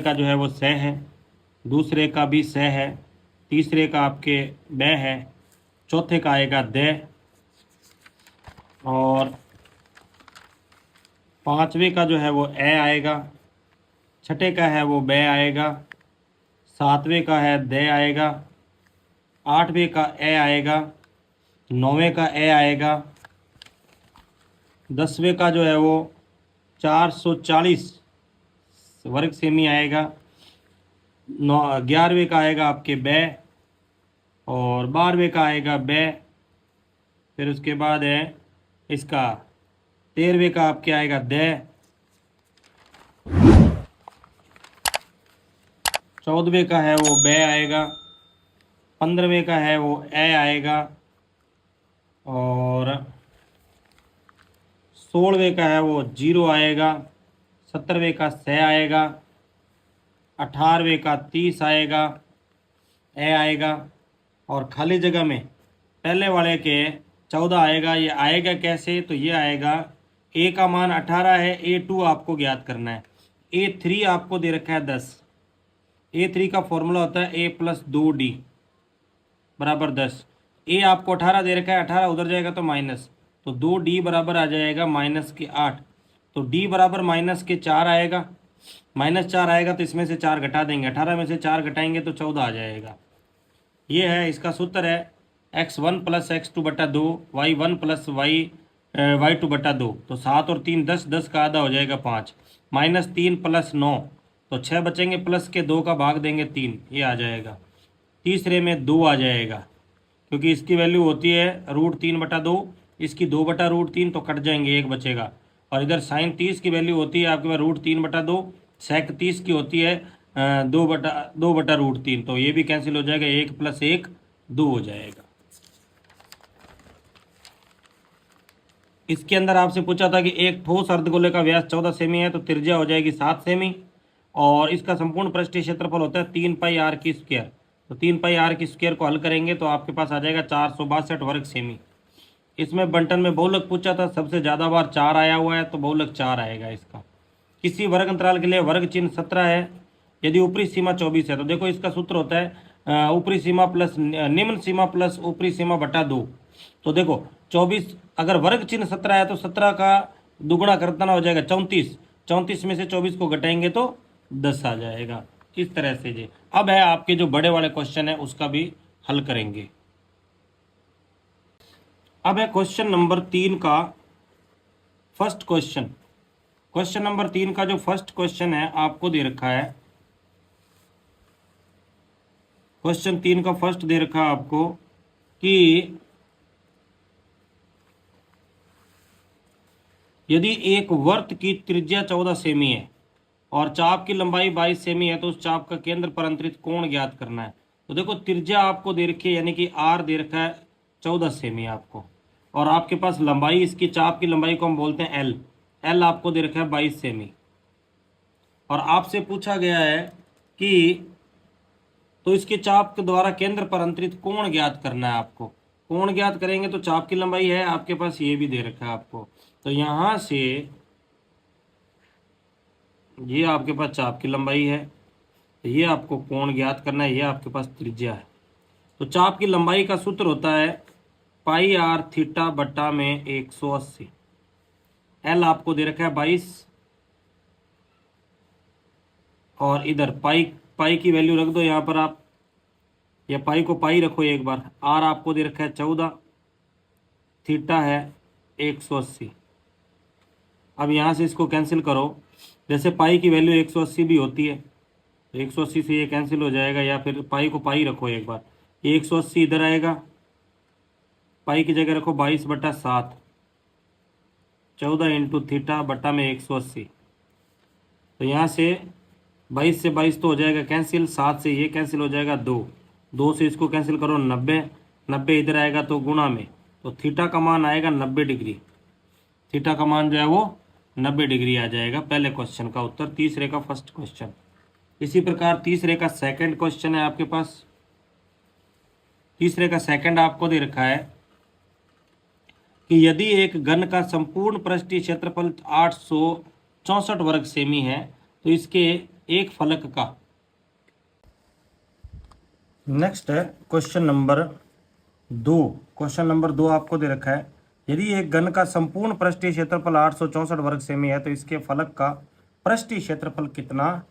का जो है वो स है, दूसरे का भी स है, तीसरे का आपके ब है, चौथे का आएगा द, और पांचवे का जो है वो ए आएगा, छठे का है वो ब आएगा, सातवें का है द आएगा, आठवें का ए आएगा, नौवें का ए आएगा, 10वें का जो है वो 440 वर्ग सेमी आएगा, 11वें का आएगा आपके ब, और 12वें का आएगा ब, फिर उसके बाद है इसका 13वें का आपके आएगा द, 14वें का है वो ब आएगा, 15वें का है वो ए आएगा, और 16वें का है वो 0 आएगा, 17वें का स आएगा, 18वें का 30 आएगा, ए आएगा, और खाली जगह में पहले वाले के 14 आएगा। ये आएगा कैसे? तो ये आएगा, ए का मान 18 है, A2 आपको ज्ञात करना है, A3 आपको दे रखा है 10, A3 का फॉर्मूला होता है A + 2D बराबर 10। ए आपको 18 दे रखा है, 18 उधर जाएगा तो माइनस, तो 2D बराबर आ जाएगा -8, तो D बराबर -4 आएगा, -4 आएगा तो इसमें से 4 घटा देंगे, 18 में से 4 घटाएंगे तो 14 आ जाएगा। ये है इसका सूत्र है, x1 + x2/2, y1 + y2/2, तो 7 और 3 10, 10 का आधा हो जाएगा 5, -3 + 9, तो 6 बचेंगे, प्लस के 2 का भाग देंगे 3, ये आ जाएगा। तीसरे में 2 आ जाएगा, क्योंकि इसकी वैल्यू होती है √3/2, इसकी 2/√3, तो कट जाएंगे, 1 बचेगा। और इधर sin 30 की वैल्यू होती है आपके पास √3/2, sec 30 की होती है 2/√3, तो ये भी कैंसिल हो जाएगा, 1 + 1 2 हो जाएगा। इसके अंदर आपसे पूछा था कि एक ठोस अर्धगोले का व्यास 14 सेमी है, तो त्रिज्या हो जाएगी 7 सेमी, और इसका संपूर्ण पृष्ठीय क्षेत्रफल होता है 3πr²। तो 3πr² को हल करेंगे तो आपके पास आ जाएगा 462 वर्ग सेमी। इसमें बंटन में बहुलक पूछा था, सबसे ज़्यादा बार 4 आया हुआ है, तो बहुलक 4 आएगा इसका। किसी वर्ग अंतराल के लिए वर्ग चिन्ह 17 है, यदि ऊपरी सीमा 24 है, तो देखो इसका सूत्र होता है ऊपरी सीमा प्लस निम्न सीमा प्लस ऊपरी सीमा बटा 2। तो देखो 24, अगर वर्ग चिन्ह 17 है तो 17 का दुगुना करना हो जाएगा 34, 34 में से 24 को घटाएंगे तो 10 आ जाएगा। इस तरह से जी। अब है आपके जो बड़े वाले क्वेश्चन है उसका भी हल करेंगे। अब है क्वेश्चन नंबर 3 का फर्स्ट क्वेश्चन। क्वेश्चन नंबर 3 का जो फर्स्ट क्वेश्चन है आपको दे रखा है, क्वेश्चन 3 का फर्स्ट दे रखा है आपको कि यदि एक वर्त की त्रिज्या 14 सेमी है और चाप की लंबाई 22 सेमी है, तो उस चाप का केंद्र पर अंतरित कोण ज्ञात करना है। तो देखो त्रिज्या आपको दे रखी है, यानी कि R दे रखा है 14 सेमी आपको, और आपके पास लंबाई, इसकी चाप की लंबाई को हम बोलते हैं L आपको दे रखा है 22 सेमी, और आपसे पूछा गया है कि तो इसके चाप के द्वारा केंद्र पर अंतरित कोण ज्ञात करना है आपको। कोण ज्ञात करेंगे तो चाप की लंबाई है आपके पास, ये भी दे रखा है आपको, तो यहाँ से ये आपके पास चाप की लंबाई है, ये आपको कोण ज्ञात करना है, ये आपके पास त्रिज्या है। तो चाप की लंबाई का सूत्र होता है πr थीटा बटा में 180। L आपको दे रखा है 22, और इधर पाई की वैल्यू रख दो यहाँ पर आप, या पाई को पाई रखो एक बार। R आपको दे रखा है 14, थीटा है 180। अब यहाँ से इसको कैंसिल करो, जैसे पाई की वैल्यू 180 भी होती है, तो 180 से ये कैंसिल हो जाएगा, या फिर पाई को पाई रखो एक बार, ये 180 इधर आएगा, पाई की जगह रखो 22/7, 14 × थीटा बटा में 180। तो यहाँ से 22 से 22 तो हो जाएगा कैंसिल, 7 से ये कैंसिल हो जाएगा, 2 से इसको कैंसिल करो, 90 इधर आएगा तो गुणा में, तो थीटा का मान आएगा 90 डिग्री, थीटा का मान जो है वो 90 डिग्री आ जाएगा। पहले क्वेश्चन का उत्तर, तीसरे का फर्स्ट क्वेश्चन। इसी प्रकार तीसरे का सेकंड क्वेश्चन है आपके पास। तीसरे का सेकंड आपको दे रखा है कि यदि एक घन का संपूर्ण पृष्ठीय क्षेत्रफल 864 वर्ग सेमी है, तो इसके एक फलक का। नेक्स्ट है क्वेश्चन नंबर 2। क्वेश्चन नंबर 2 आपको दे रखा है, यदि एक घन का संपूर्ण पृष्ठीय क्षेत्रफल 864 वर्ग सेमी है तो इसके फलक का पृष्ठीय क्षेत्रफल कितना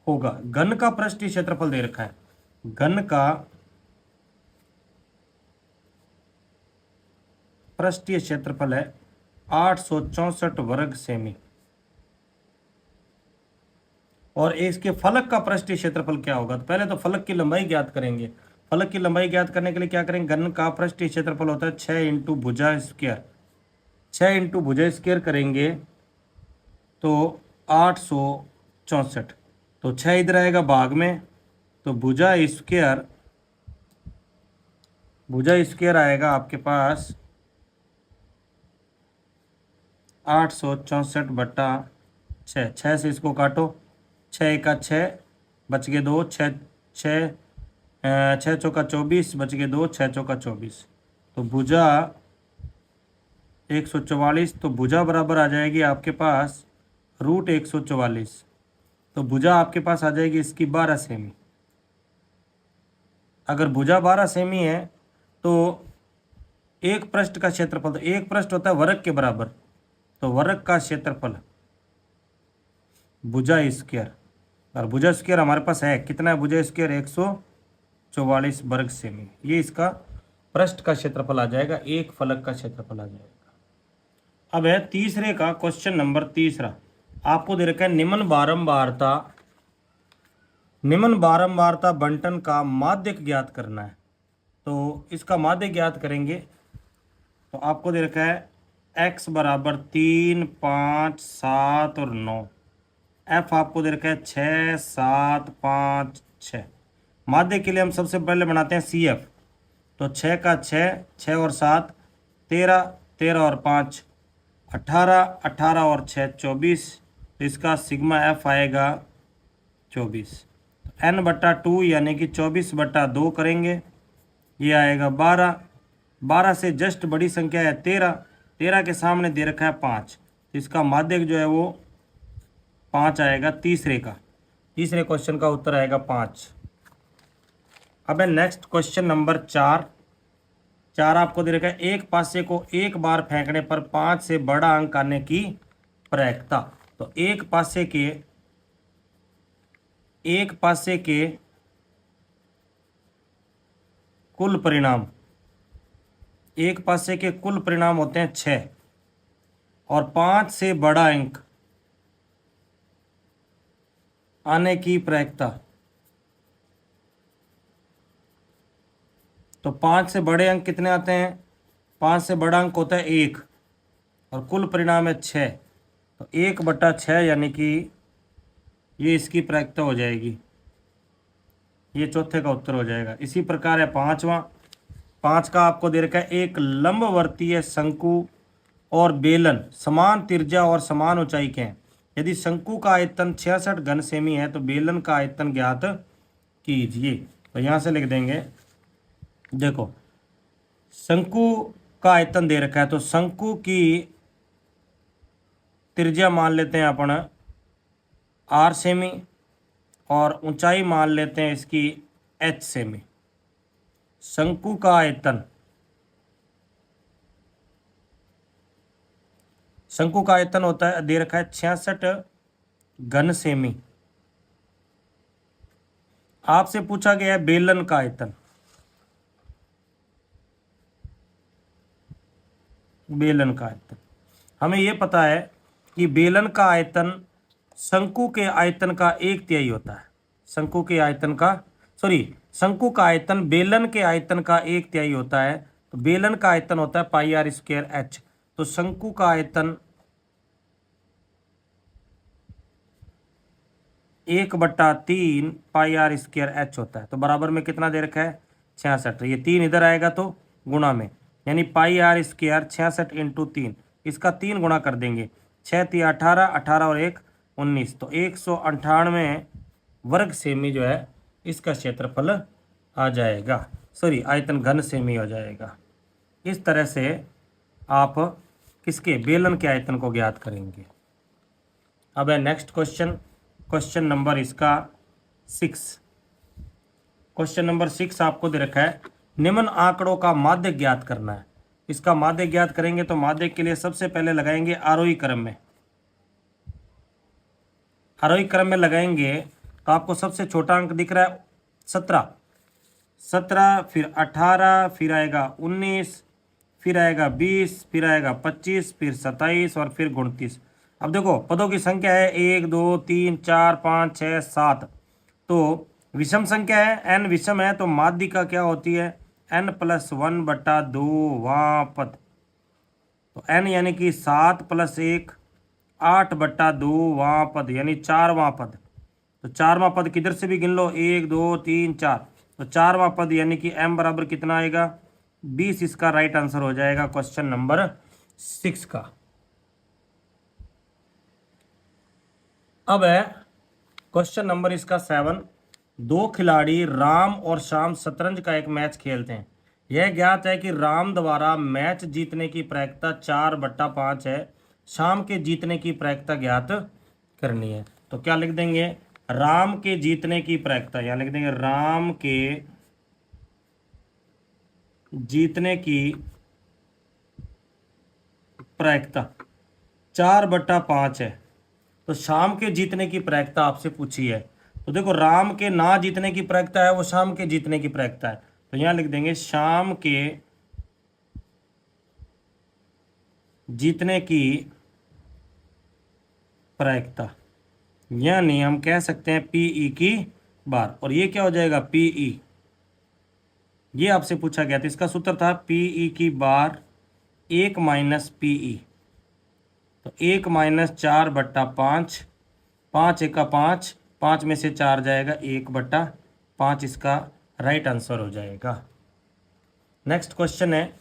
होगा। घन का पृष्ठीय क्षेत्रफल दे रखा है, घन का पृष्ठीय क्षेत्रफल है 864 वर्ग सेमी, और इसके फलक का पृष्ठीय क्षेत्रफल क्या होगा। तो पहले तो फलक की लंबाई ज्ञात करेंगे। फलक की लंबाई ज्ञात करने के लिए क्या करेंगे, घन का पृष्ठीय क्षेत्रफल होता है 6 इंटू भुजा स्क्वायर, 6 इंटू भुजा स्क्वायर करेंगे तो 864, तो 6 इधर आएगा भाग में, तो भुजा स्क्वायर आएगा आपके पास 864 बट्टा 6, 6 से इसको काटो, 6 का 6 बच गए 2, 6 6 6 चौका 24 बच गए 2, 6 चौका 24, तो भुजा 144, तो भुजा बराबर आ जाएगी आपके पास रूट 144, तो भुजा आपके पास आ जाएगी इसकी 12 सेमी। अगर भुजा 12 सेमी है तो एक पृष्ठ का क्षेत्रफल, तो एक पृष्ठ होता है वर्ग के बराबर, तो वर्ग का क्षेत्रफल भुजा स्क्वायर, और भुजा स्क्वायर हमारे पास है कितना है, भुजा स्क्वायर 144 वर्ग सेमी, ये इसका पृष्ठ का क्षेत्रफल आ जाएगा, एक फलक का क्षेत्रफल आ जाएगा। अब है तीसरे का क्वेश्चन नंबर 3। आपको दे रखा है निम्न बारंबारता बंटन का माध्यक ज्ञात करना है। तो इसका माध्यक ज्ञात करेंगे, तो आपको दे रखा है x बराबर 3 5 7 और 9, f आपको दे रखा है 6 7 5 6। माध्यक के लिए हम सबसे पहले बनाते हैं CF, तो 6 का 6, 6 और 7 13, 13 और 5 18, 18 और 6 24, तो इसका सिग्मा f आएगा 24, n बट्टा 2 यानी कि 24 बट्टा 2 करेंगे, ये आएगा 12, 12 से जस्ट बड़ी संख्या है 13, 13 के सामने दे रखा है 5, तो इसका माध्यक जो है वो 5 आएगा। तीसरे क्वेश्चन का उत्तर आएगा 5। अब है नेक्स्ट क्वेश्चन नंबर 4। आपको दे रखा है एक पासे को एक बार फेंकने पर 5 से बड़ा अंक आने की प्रायिकता। तो एक पासे के कुल परिणाम, एक पासे के कुल परिणाम होते हैं 6, और 5 से बड़ा अंक आने की प्रायिकता, तो 5 से बड़े अंक कितने आते हैं, 5 से बड़ा अंक होता है 1, और कुल परिणाम है 6, तो 1 बट्टा 6 यानी कि ये इसकी प्रायिकता हो जाएगी, ये चौथे का उत्तर हो जाएगा। इसी प्रकार है 5वां। 5 का आपको दे रखा है एक लंबवर्तीय शंकु और बेलन समान त्रिज्या और समान ऊंचाई के हैं। यदि शंकु का आयतन 66 घन सेमी है तो बेलन का आयतन ज्ञात कीजिए। तो यहाँ से लिख देंगे, देखो शंकु का आयतन दे रखा है, तो शंकु की त्रिज्या मान लेते हैं अपन 8 सेमी, और ऊंचाई मान लेते हैं इसकी h सेमी। शंकु का आयतन होता है, दे रखा है 66 घन सेमी। आपसे पूछा गया है बेलन का आयतन, हमें यह पता है कि बेलन का आयतन शंकु के आयतन का 1/3 होता है। शंकु का आयतन बेलन के आयतन का 1/3 होता है, तो बेलन का आयतन होता है पाई आर स्क्वायर h। तो शंकु का आयतन 1/3 पाई आर स्क्वायर h होता है, तो बराबर में कितना दे रखा है 66। ये 3 इधर आएगा तो गुणा में, यानी पाई आर स्क्वायर 66 इंटू 3, इसका 3 गुणा कर देंगे, 6 3 18, 18 और 1 19, तो 198 वर्ग सेमी जो है इसका क्षेत्रफल आ जाएगा, आयतन घन सेमी हो जाएगा। इस तरह से आप किसके बेलन के आयतन को ज्ञात करेंगे। अब है नेक्स्ट क्वेश्चन। क्वेश्चन नंबर इसका 6। क्वेश्चन नंबर 6 आपको दे रखा है, निम्न आंकड़ों का माध्य ज्ञात करना है। इसका माध्य ज्ञात करेंगे तो माध्य के लिए सबसे पहले लगाएंगे आरोही क्रम में। आरोही क्रम में लगाएंगे तो आपको सबसे छोटा अंक दिख रहा है 17, फिर 18, फिर आएगा 19, फिर आएगा 20, फिर आएगा 25, फिर 27 और फिर 29। अब देखो पदों की संख्या है 1 2 3 4 5 6 7, तो विषम संख्या है, n विषम है, तो माध्यिका क्या होती है, n+1/2वां पद। तो n यानी कि 7 + 1 8/2वां पद यानी 4वां पद। तो 4वां पद किधर से भी गिन लो, 1 2 3 4, तो 4वां पद यानी कि m बराबर कितना आएगा, 20। इसका राइट आंसर हो जाएगा क्वेश्चन नंबर 6 का। अब है क्वेश्चन नंबर इसका 7। दो खिलाड़ी राम और श्याम शतरंज का एक मैच खेलते हैं। यह ज्ञात है कि राम द्वारा मैच जीतने की प्रायिकता 4/5 है। श्याम के जीतने की प्रायिकता ज्ञात करनी है। तो क्या लिख देंगे, राम के जीतने की प्रायिकता, या लिख देंगे राम के जीतने की प्रायिकता 4/5 है। तो श्याम के जीतने की प्रायिकता आपसे पूछी है, तो देखो राम के ना जीतने की प्रायिकता है वो श्याम के जीतने की प्रायिकता है, तो यहां लिख देंगे श्याम के जीतने की प्रायिकता, यानी हम कह सकते हैं पीई की बार। और ये क्या हो जाएगा, पीई, ये आपसे पूछा गया था, इसका सूत्र था पीई की बार 1 - पीई। तो 1 - 4/5, 5 × 5, 5 में से 4 जाएगा 1/5, इसका राइट आंसर हो जाएगा। नेक्स्ट क्वेश्चन है,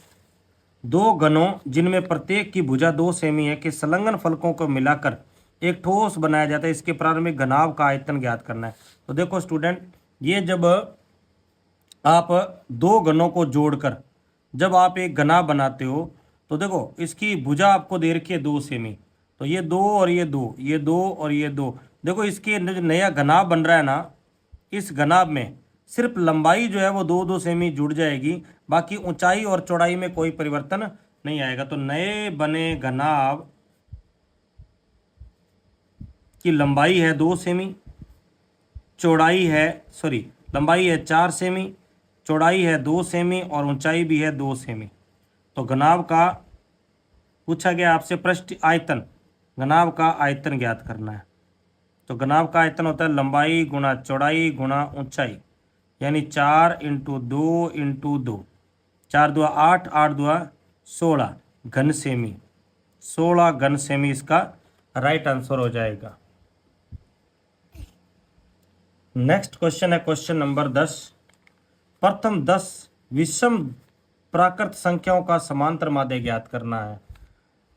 दो घनों जिनमें प्रत्येक की भुजा 2 सेमी है के संलग्न फलकों को मिलाकर एक ठोस बनाया जाता है, इसके प्रारंभिक घनाभ का आयतन ज्ञात करना है। तो देखो स्टूडेंट, ये जब आप दो घनों को जोड़कर जब आप एक घना बनाते हो, तो देखो इसकी भुजा आपको दे रखी है 2 सेमी, तो ये 2 और ये 2, ये 2 और ये 2। देखो इसके जो नया घनाभ बन रहा है ना, इस घनाभ में सिर्फ लंबाई जो है वो 2-2 सेमी जुड़ जाएगी, बाकी ऊंचाई और चौड़ाई में कोई परिवर्तन नहीं आएगा। तो नए बने घनाभ की लंबाई है 2 सेमी, चौड़ाई है लंबाई है 4 सेमी, चौड़ाई है 2 सेमी और ऊंचाई भी है 2 सेमी। तो घनाभ का पूछा गया आपसे पृष्ठ आयतन, घनाभ का आयतन ज्ञात करना है। तो घनाभ का आयतन होता है लंबाई गुणा चौड़ाई गुणा ऊंचाई, यानी 4 × 2 × 2, 4 2 8, 8 2 16 घन सेमी, 16 घन सेमी इसका राइट आंसर हो जाएगा। नेक्स्ट क्वेश्चन है क्वेश्चन नंबर 10। प्रथम 10 विषम प्राकृत संख्याओं का समांतर माध्य ज्ञात करना है।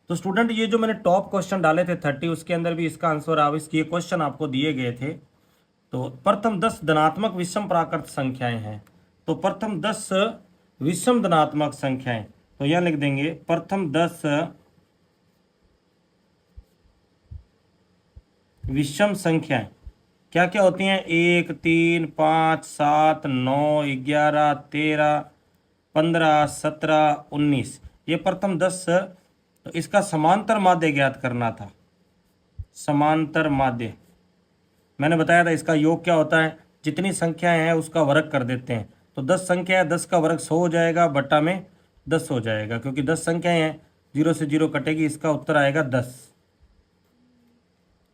तो स्टूडेंट ये जो मैंने टॉप क्वेश्चन डाले थे 30, उसके अंदर भी इसका आंसर आप इसके क्वेश्चन आपको दिए गए थे। तो प्रथम 10 धनात्मक विषम प्राकृत संख्याएं हैं। तो प्रथम 10 विषम धनात्मक संख्याएं, तो यह लिख देंगे प्रथम 10 विषम संख्याएं क्या क्या होती हैं, 1 3 5 7 9 11 13 15 17 19, ये प्रथम 10। तो इसका समांतर माध्य ज्ञात करना था। समांतर माध्य मैंने बताया था, इसका योग क्या होता है, जितनी संख्याएं हैं उसका वर्ग कर देते हैं। तो 10 संख्या है, 10 का वर्ग 100 हो जाएगा, बट्टा में 10 हो जाएगा, क्योंकि 10 संख्याएं हैं, 0 से 0 कटेगी, इसका उत्तर आएगा 10।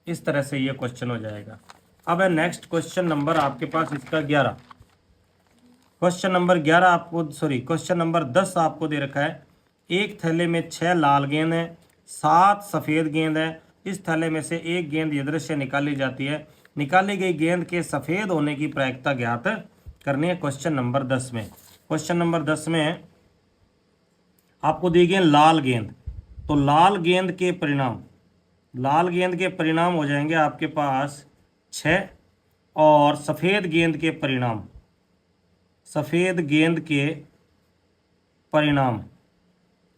इस तरह से ये क्वेश्चन हो जाएगा। अब है नेक्स्ट क्वेश्चन नंबर आपके पास इसका 11। क्वेश्चन नंबर 11 आपको क्वेश्चन नंबर 10 आपको दे रखा है, एक थैले में 6 लाल गेंद है, 7 सफ़ेद गेंद है। इस थैले में से एक गेंद यदृच्छिय निकाली जाती है, निकाली गई गेंद के सफ़ेद होने की प्रायिकता ज्ञात करनी है क्वेश्चन नंबर 10 में। क्वेश्चन नंबर 10 में आपको दी गई लाल गेंद, तो लाल गेंद के परिणाम हो जाएंगे आपके पास 6, और सफ़ेद गेंद के परिणाम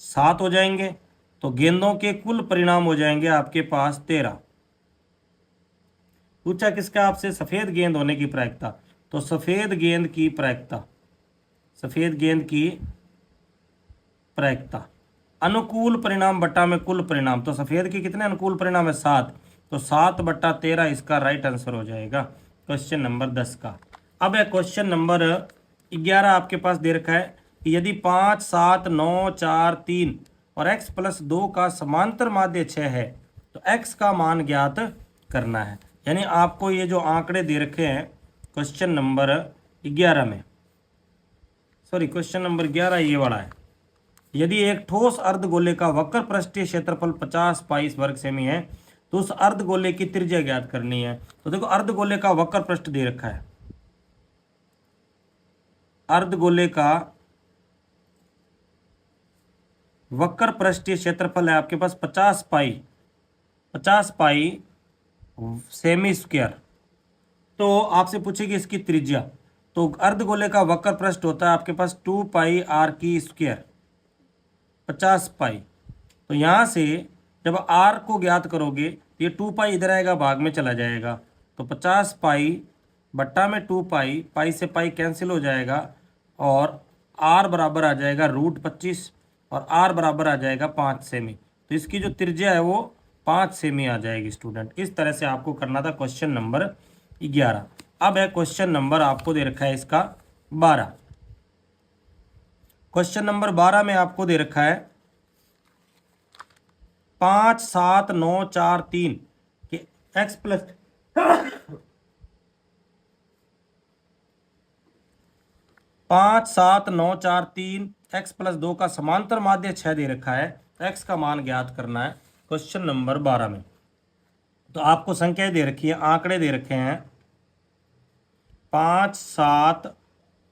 7 हो जाएंगे। तो गेंदों के कुल परिणाम हो जाएंगे आपके पास 13। पूछा किसका आपसे, सफेद गेंद होने की प्रायिकता। तो सफेद गेंद की प्रायिकता, सफेद गेंद की प्रायिकता अनुकूल परिणाम बट्टा में कुल परिणाम। तो सफेद के कितने अनुकूल परिणाम है, 7। तो 7/13 इसका राइट आंसर हो जाएगा क्वेश्चन नंबर 10 का। अब है क्वेश्चन नंबर 11 आपके पास दे रखा है कि यदि 5, 7, 9, 4, 3 और x+2 का समांतर माध्य 6 है तो x का मान ज्ञात करना है। यानी आपको ये जो आंकड़े दे रखे हैं क्वेश्चन नंबर 11 में, सॉरी क्वेश्चन नंबर 11 ये वाला है। यदि एक ठोस अर्धगोले का वक्र पृष्ठीय क्षेत्रफल 50 पाई वर्ग सेमी है तो उस अर्धगोले की त्रिज्या ज्ञात करनी है। तो देखो अर्धगोले का वक्र पृष्ठ दे रखा है, अर्धगोले का वक्र पृष्ठीय क्षेत्रफल है आपके पास 50 पाई सेमी स्क्वायर। तो आपसे पूछेगी इसकी त्रिज्या। तो अर्धगोले का वक्र पृष्ठ होता है आपके पास 2 पाई आर की स्क्वायर 50 पाई। तो यहाँ से जब आर को ज्ञात करोगे तो ये 2 पाई इधर आएगा, भाग में चला जाएगा। तो 50 पाई बट्टा में 2 पाई, पाई से पाई कैंसिल हो जाएगा और आर बराबर आ जाएगा √25 और आर बराबर आ जाएगा 5 सेमी। तो इसकी जो त्रिज्या है वो 5 सेमी आ जाएगी स्टूडेंट। इस तरह से आपको करना था क्वेश्चन नंबर 11। अब है क्वेश्चन नंबर आपको दे रखा है इसका 12। क्वेश्चन नंबर 12 में आपको दे रखा है 5, 7, 9, 4, 3 कि x प्लस 5, 7, 9, 4, 3 x+2 का समांतर माध्य 6 दे रखा है। x का मान ज्ञात करना है क्वेश्चन नंबर 12 में। तो आपको संख्याएं दे रखी है, आंकड़े दे रखे हैं 5, 7,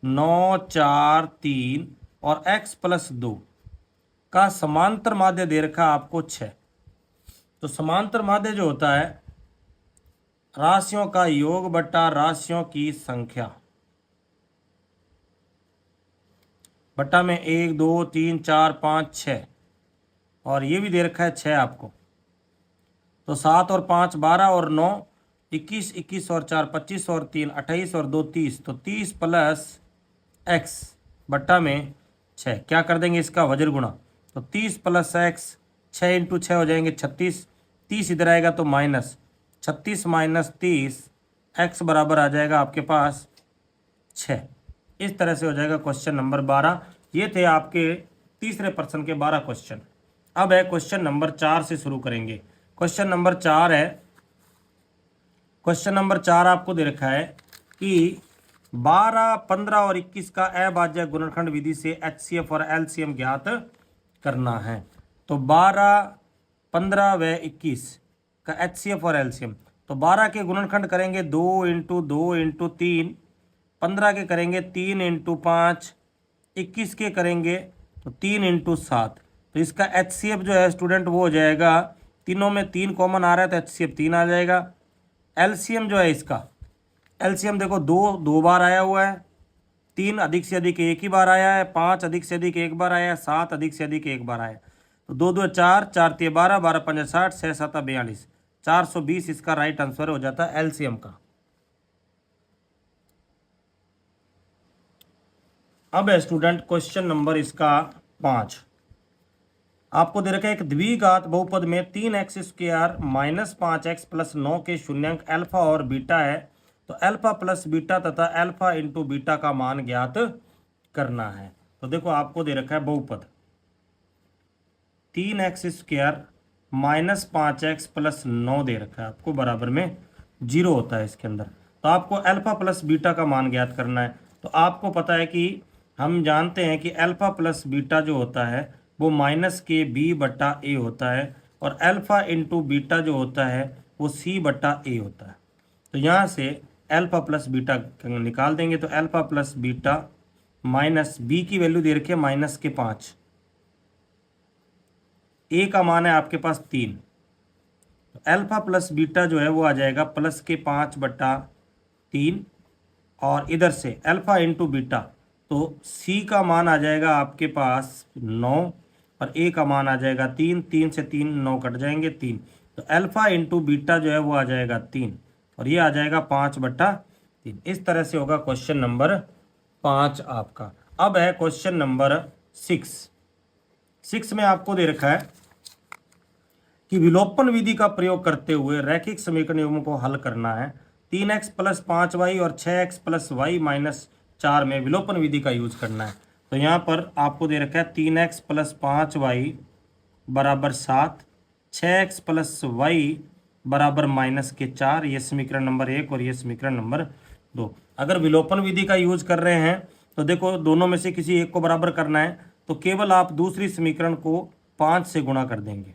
9, 4, 3 और x+2 का समांतर माध्य दे रखा है आपको 6। तो समांतर माध्य जो होता है राशियों का योग बट्टा राशियों की संख्या बट्टा में 1, 2, 3, 4, 5, 6 और ये भी दे रखा है 6 आपको। तो 7 और 5 12 और 9 21, 21 और 4 25 और 3 28 और 2 30। तो 30 + x बट्टा में 6 क्या कर देंगे इसका वज्र गुणा। तो 30 + x 6 × 6 हो जाएंगे 36। 30 इधर आएगा तो माइनस 36 - 30 x बराबर आ जाएगा आपके पास 6। इस तरह से हो जाएगा क्वेश्चन नंबर 12। ये थे आपके तीसरे प्रश्न के 12 क्वेश्चन। अब है क्वेश्चन नंबर 4 से शुरू करेंगे। क्वेश्चन नंबर 4 है, क्वेश्चन नंबर 4 आपको दे रखा है कि 12, 15 और 21 का अभाज्य गुणनखंड विधि से HCF और LCM ज्ञात करना है। तो 12, 15 व 21 का HCF और LCM। तो 12 के गुणनखंड करेंगे 2 × 2 × 3, 15 के करेंगे 3 × 5, 21 के करेंगे तो 3 × 7। तो इसका HCF जो है स्टूडेंट वो हो जाएगा, तीनों में 3 कॉमन आ रहा है तो HCF 3 आ जाएगा। LCM जो है इसका, LCM देखो 2 बार आया हुआ है, 3 अधिक से अधिक एक ही बार आया है, 5 अधिक से अधिक एक बार आया है, 7 अधिक से अधिक एक बार आया। तो 2 2 4, 4 3 12, 12 5 60, 6 7 42, 420 इसका राइट आंसर हो जाता है LCM का। अब है स्टूडेंट क्वेश्चन नंबर इसका 5। आपको दे रखा है एक द्विघात बहुपद में 3x² - 5x + 9 के शून्यांक अल्फा और बीटा है। तो अल्फा + बीटा तथा अल्फा × बीटा का मान ज्ञात करना है। तो देखो आपको दे रखा है बहुपद 3x² - 5x + 9 दे रखा है आपको, बराबर में 0 होता है इसके अंदर। तो आपको अल्फा + बीटा का मान ज्ञात करना है। तो आपको पता है कि हम जानते हैं कि अल्फा + बीटा जो होता है वो -KB/A होता है और अल्फा × बीटा जो होता है वो C/A होता है। तो यहाँ से अल्फा + बीटा निकाल देंगे। तो अल्फा + बीटा माइनस B की वैल्यू दे रखी है -5, A का मान है आपके पास 3। तो अल्फा + बीटा जो है वो आ जाएगा +5/3 और इधर से अल्फा × बीटा तो C का मान आ जाएगा आपके पास 9 और A का मान आ जाएगा 3। 3 से 3 9 कट जाएंगे 3। तो अल्फा × बीटा जो है वो आ जाएगा 3। और ये आ जाएगा 5/3। इस तरह से होगा क्वेश्चन नंबर 5 आपका। अब है क्वेश्चन नंबर 6 में आपको दे रखा है कि विलोपन विधि का प्रयोग करते हुए रैखिक समीकरणों को हल करना है। 3x + 5y और 6x + y - 4 में विलोपन विधि का यूज करना है। तो यहाँ पर आपको दे रखा है 3x + 5y = 7, 6x + y = -4। ये समीकरण नंबर 1 और ये समीकरण नंबर 2। अगर विलोपन विधि का यूज कर रहे हैं तो देखो दोनों में से किसी एक को बराबर करना है, तो केवल आप दूसरी समीकरण को 5 से गुणा कर देंगे।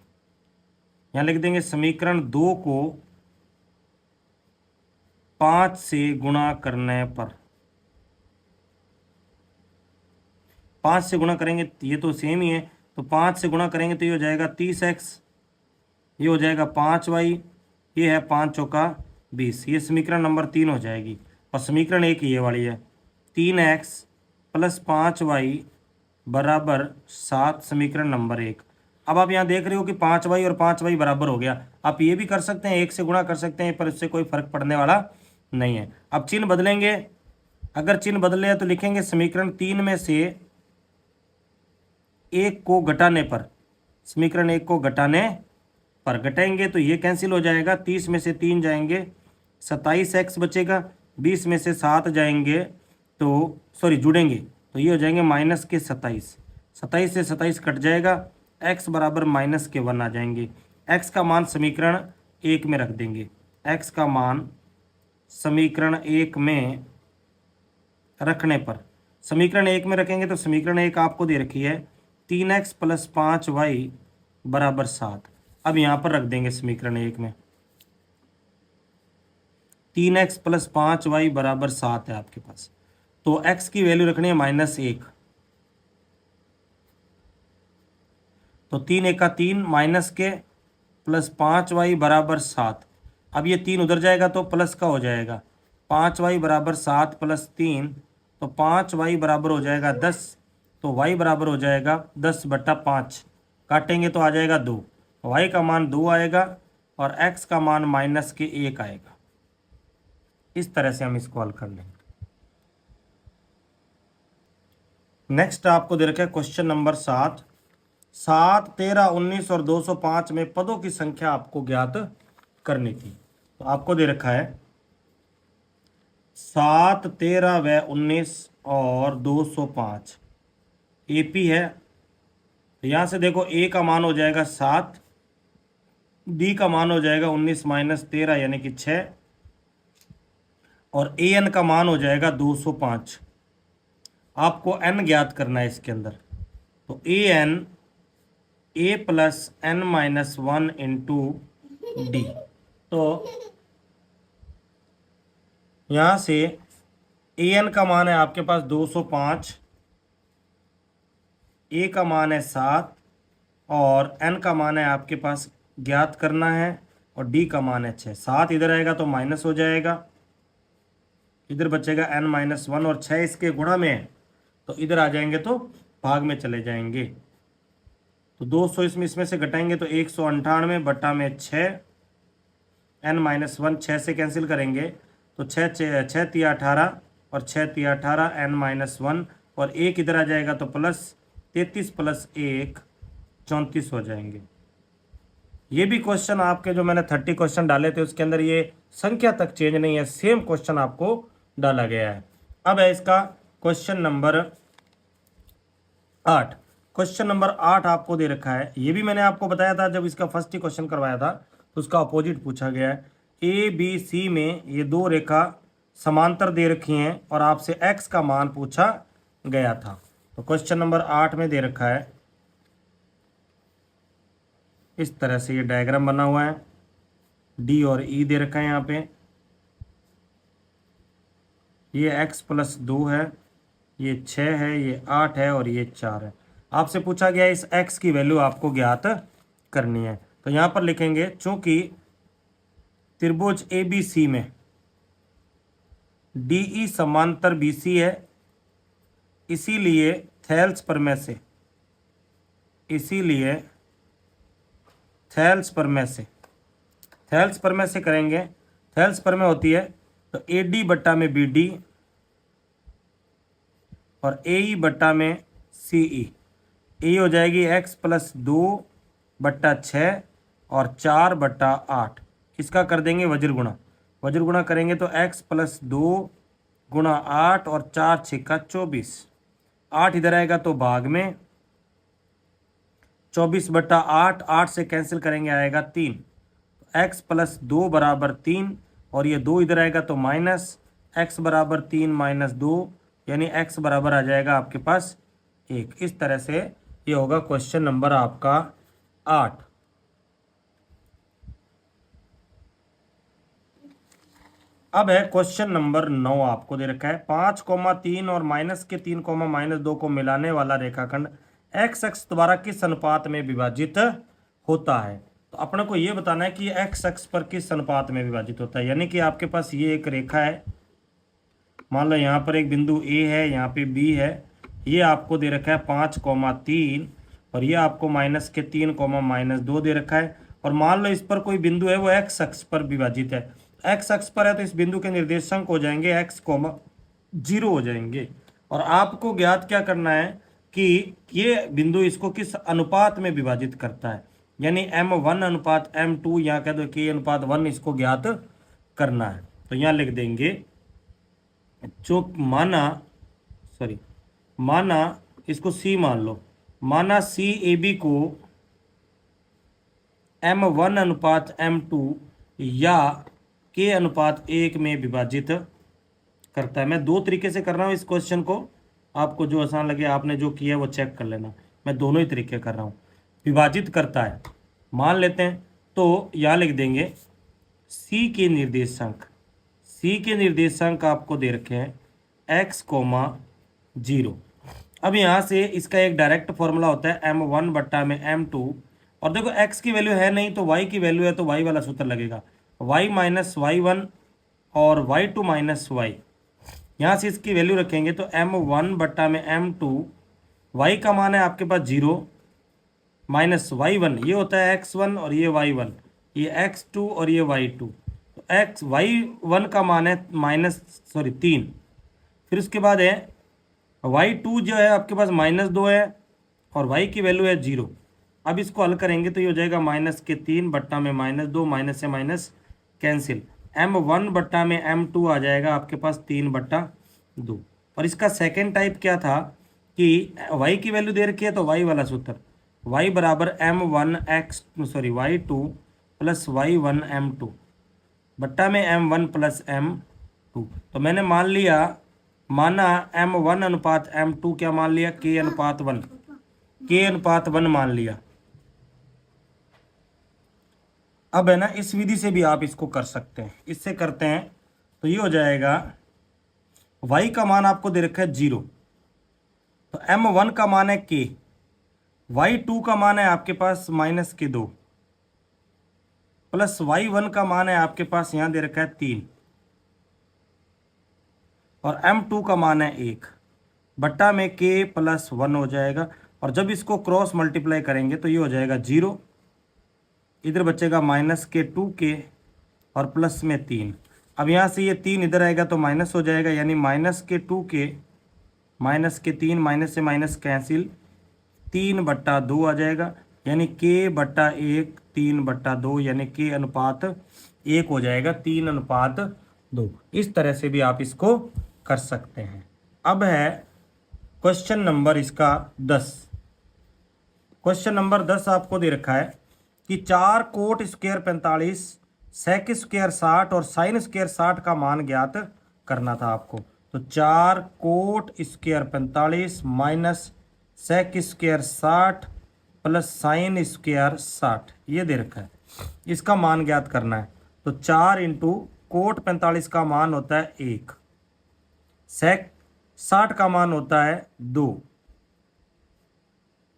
यहाँ लिख देंगे समीकरण 2 को 5 से गुणा करने पर, 5 से गुणा करेंगे, ये तो सेम ही है, तो 5 से गुणा करेंगे तो ये हो जाएगा 30x, ये हो जाएगा 5y, ये है 5 चौका 20। ये समीकरण नंबर 3 हो जाएगी। और समीकरण 1 ये वाली है 3x + 5y = 7, समीकरण नंबर 1। अब आप यहाँ देख रहे हो कि 5y और 5y बराबर हो गया। आप ये भी कर सकते हैं, 1 से गुणा कर सकते हैं, पर इससे कोई फर्क पड़ने वाला नहीं है। अब चिन्ह बदलेंगे, अगर चिन्ह बदले तो लिखेंगे समीकरण 3 में से 1 को घटाने पर, समीकरण 1 को घटाने पर, घटाएंगे तो ये कैंसिल हो जाएगा, 30 में से 3 जाएंगे 27x बचेगा, 20 में से 7 जाएंगे तो जुड़ेंगे तो ये हो जाएंगे -27, 27 से 27 कट जाएगा, x बराबर -1 आ जाएंगे। x का मान समीकरण 1 में रख देंगे, x का मान समीकरण 1 में रखने पर, समीकरण 1 में रखेंगे तो समीकरण 1 आपको दे रखी है 3x + 5y = 7। अब यहाँ पर रख देंगे समीकरण 1 में 3x + 5y = 7 है आपके पास, तो x की वैल्यू रखनी है -1, तो 3 × 3 + 5y = 7। अब ये 3 उधर जाएगा तो प्लस का हो जाएगा, 5y = 7 + 3, तो 5y बराबर हो जाएगा 10, तो y बराबर हो जाएगा 10/5। काटेंगे तो आ जाएगा 2, y का मान 2 आएगा और x का मान -1 आएगा। इस तरह से हम इसको हल कर लेंगे। नेक्स्ट आपको दे रखा है क्वेश्चन नंबर 7, 13, 19 और 205 में पदों की संख्या आपको ज्ञात करनी थी। तो आपको दे रखा है 7, 13 व 19 और 205 एपी है। तो यहाँ से देखो a का मान हो जाएगा 7, d का मान हो जाएगा 19 - 13 यानी कि 6, और an का मान हो जाएगा 205। आपको n ज्ञात करना है इसके अंदर, तो an a + n - 1 × d। तो यहाँ से an का मान है आपके पास 205, a का मान है 7 और n का मान है आपके पास ज्ञात करना है, और d का मान है 6। 7 इधर आएगा तो माइनस हो जाएगा, इधर बचेगा n - 1, और 6 इसके गुणा में है तो इधर आ जाएंगे तो भाग में चले जाएंगे। तो 200 इसमें से घटाएंगे तो 198/6, n - 1 6 से कैंसिल करेंगे तो 6 × 18 और 6 × 18 n - 1, और 1 इधर आ जाएगा तो प्लस 33 + 1 34 हो जाएंगे। ये भी क्वेश्चन आपके जो मैंने 30 क्वेश्चन डाले थे उसके अंदर ये संख्या तक चेंज नहीं है, सेम क्वेश्चन आपको डाला गया है। अब है इसका क्वेश्चन नंबर 8। क्वेश्चन नंबर 8 आपको दे रखा है, ये भी मैंने आपको बताया था जब इसका फर्स्ट ही क्वेश्चन करवाया था तो उसका अपोजिट पूछा गया है। ए बी सी में ये दो रेखा समांतर दे रखी हैं और आपसे x का मान पूछा गया था। तो क्वेश्चन नंबर 8 में दे रखा है, इस तरह से ये डायग्राम बना हुआ है, d और e दे रखा है यहाँ पे, ये x + 2 है, ये 6 है, ये 8 है और ये 4 है। आपसे पूछा गया इस x की वैल्यू आपको ज्ञात करनी है। तो यहाँ पर लिखेंगे चूंकि त्रिभुज ABC में DE समांतर BC है, इसीलिए थेल्स प्रमेय से करेंगे थेल्स पर में होती है तो ए डी बट्टा में बी डी और ए ई बट्टा में सी ई। ए हो जाएगी एक्स प्लस 2/6 और 4/8। इसका कर देंगे वज्र गुणा। वज्र गुणा करेंगे तो एक्स प्लस 2 × 8 और 4×6 = 24। 8 इधर आएगा तो भाग में 24/8, 8 से कैंसिल करेंगे आएगा 3। एक्स प्लस 2 बराबर 3 और ये 2 इधर आएगा तो माइनस एक्स बराबर 3 - 2 यानी एक्स बराबर आ जाएगा आपके पास 1। इस तरह से ये होगा क्वेश्चन नंबर आपका 8। अब है क्वेश्चन नंबर 9 आपको दे रखा है 5,3 और -3, -2 को मिलाने वाला रेखाखंड एक्स अक्ष द्वारा किस अनुपात में विभाजित होता है। तो अपने को ये बताना है कि एक्स अक्ष पर किस अनुपात में विभाजित होता है। यानी कि आपके पास ये एक रेखा है, मान लो यहाँ पर एक बिंदु ए है, यहाँ पे बी है, ये आपको दे रखा है 5,3 और ये आपको -3, -2 दे रखा है। और मान लो इस पर कोई बिंदु है वो एक्स अक्ष पर विभाजित है। एक्स अक्ष पर है तो इस बिंदु के निर्देशांक हो जाएंगे x, 0 हो जाएंगे। और आपको ज्ञात क्या करना है कि ये बिंदु इसको किस अनुपात में विभाजित करता है, यानी m1:m2 यहाँ कह दो k:1 इसको ज्ञात करना है। तो यहाँ लिख देंगे जो माना इसको C मान लो, माना CAB को m1:m2 या k:1 में विभाजित करता है। मैं दो तरीके से कर रहा हूँ इस क्वेश्चन को, आपको जो आसान लगे आपने जो किया वो चेक कर लेना। मैं दोनों ही तरीके कर रहा हूँ। विभाजित करता है मान लेते हैं तो यहाँ लिख देंगे C के निर्देशांक आपको दे रखे हैं x, 0। अब यहाँ से इसका एक डायरेक्ट फॉर्मूला होता है m1/m2 और देखो x की वैल्यू है नहीं तो y की वैल्यू है तो y वाला सूत्र लगेगा y - y1 और y2 - y। यहाँ से इसकी वैल्यू रखेंगे तो m1/m2 y का मान है आपके पास 0 - y1 ये होता है x1 और ये y1, ये x2 और ये y2। तो y1 का मान है 3। फिर उसके बाद है y2 जो है आपके पास -2 है और y की वैल्यू है 0। अब इसको हल करेंगे तो ये हो जाएगा -3 बट्टा में -2, माइनस से माइनस कैंसिल, m1/m2 आ जाएगा आपके पास 3/2। और इसका सेकेंड टाइप क्या था कि y की वैल्यू दे रखी है तो y वाला सूत्र y बराबर y2 + y1m2 बट्टा में m1 + m2। तो मैंने माना m1:m2 क्या मान लिया k:1 मान लिया। अब है ना इस विधि से भी आप इसको कर सकते हैं। इससे करते हैं तो ये हो जाएगा y का मान आपको दे रखा है 0 तो m1 का मान है k, y2 का मान है आपके पास -2 प्लस y1 का मान है आपके पास यहाँ दे रखा है 3 और m2 का मान है 1 बट्टा में k + 1 हो जाएगा। और जब इसको क्रॉस मल्टीप्लाई करेंगे तो ये हो जाएगा 0, इधर बचेगा -2k और प्लस में 3। अब यहाँ से ये 3 इधर आएगा तो माइनस हो जाएगा यानी -2k -3 माइनस से माइनस कैंसिल 3/2 आ जाएगा यानी k/1 3/2 यानी k:1 हो जाएगा 3:2। इस तरह से भी आप इसको कर सकते हैं। अब है क्वेश्चन नंबर इसका 10। क्वेश्चन नंबर 10 आपको दे रखा है कि 4 कोट स्क्वायर 45, सेक स्क्वायर 60 और साइन स्क्वायर 60 का मान ज्ञात करना था आपको। तो 4 cot square 45 minus sec square 60 plus sine square 60 ये दे रखा है, इसका मान ज्ञात करना है। तो 4 इंटू कोट 45 का मान होता है 1, सेक 60 का मान होता है 2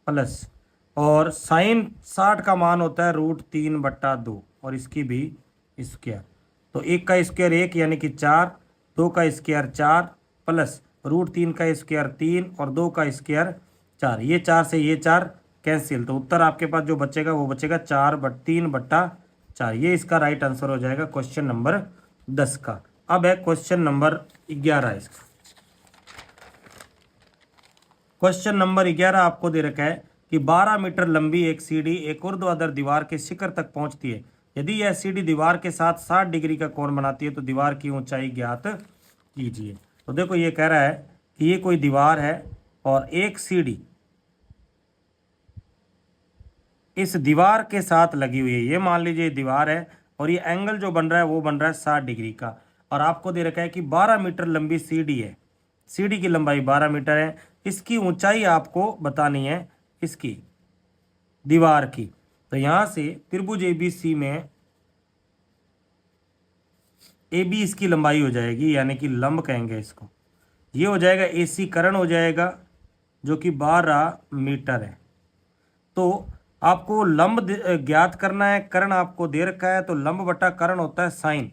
प्लस और साइन 60 का मान होता है √3/2 और इसकी भी स्क्वायर। तो 1 का स्क्वायर 1 यानी कि 4, 2 का स्क्वायर 4 प्लस √3 का स्क्वायर 3 और 2 का स्क्वायर 4। ये 4 से ये 4 कैंसिल, तो उत्तर आपके पास जो बचेगा वो बचेगा 3/4। ये इसका राइट आंसर हो जाएगा क्वेश्चन नंबर 10 का। अब है क्वेश्चन नंबर 11 इसका। क्वेश्चन नंबर 11 आपको दे रखा है कि 12 मीटर लंबी एक सीढ़ी एक ऊर्ध्वाधर दीवार के शिखर तक पहुंचती है। यदि यह सीढ़ी दीवार के साथ 60 डिग्री का कोण बनाती है तो दीवार की ऊंचाई ज्ञात कीजिए। तो देखो ये कह रहा है कि ये कोई दीवार है और एक सीढ़ी इस दीवार के साथ लगी हुई है। ये मान लीजिए दीवार है और ये एंगल जो बन रहा है वो बन रहा है 60 डिग्री का। और आपको दे रखा है कि 12 मीटर लंबी सीढ़ी है, सीढ़ी की लंबाई 12 मीटर है, इसकी ऊंचाई आपको बतानी है इसकी दीवार की। तो यहां से त्रिभुज एबीसी में ए बी इसकी लंबाई हो जाएगी, यानी कि लंब कहेंगे इसको। ये हो जाएगा एसी कर्ण हो जाएगा जो कि 12 मीटर है। तो आपको लंब ज्ञात करना है, कर्ण आपको दे रखा है, तो लंब बटा कर्ण होता है साइन।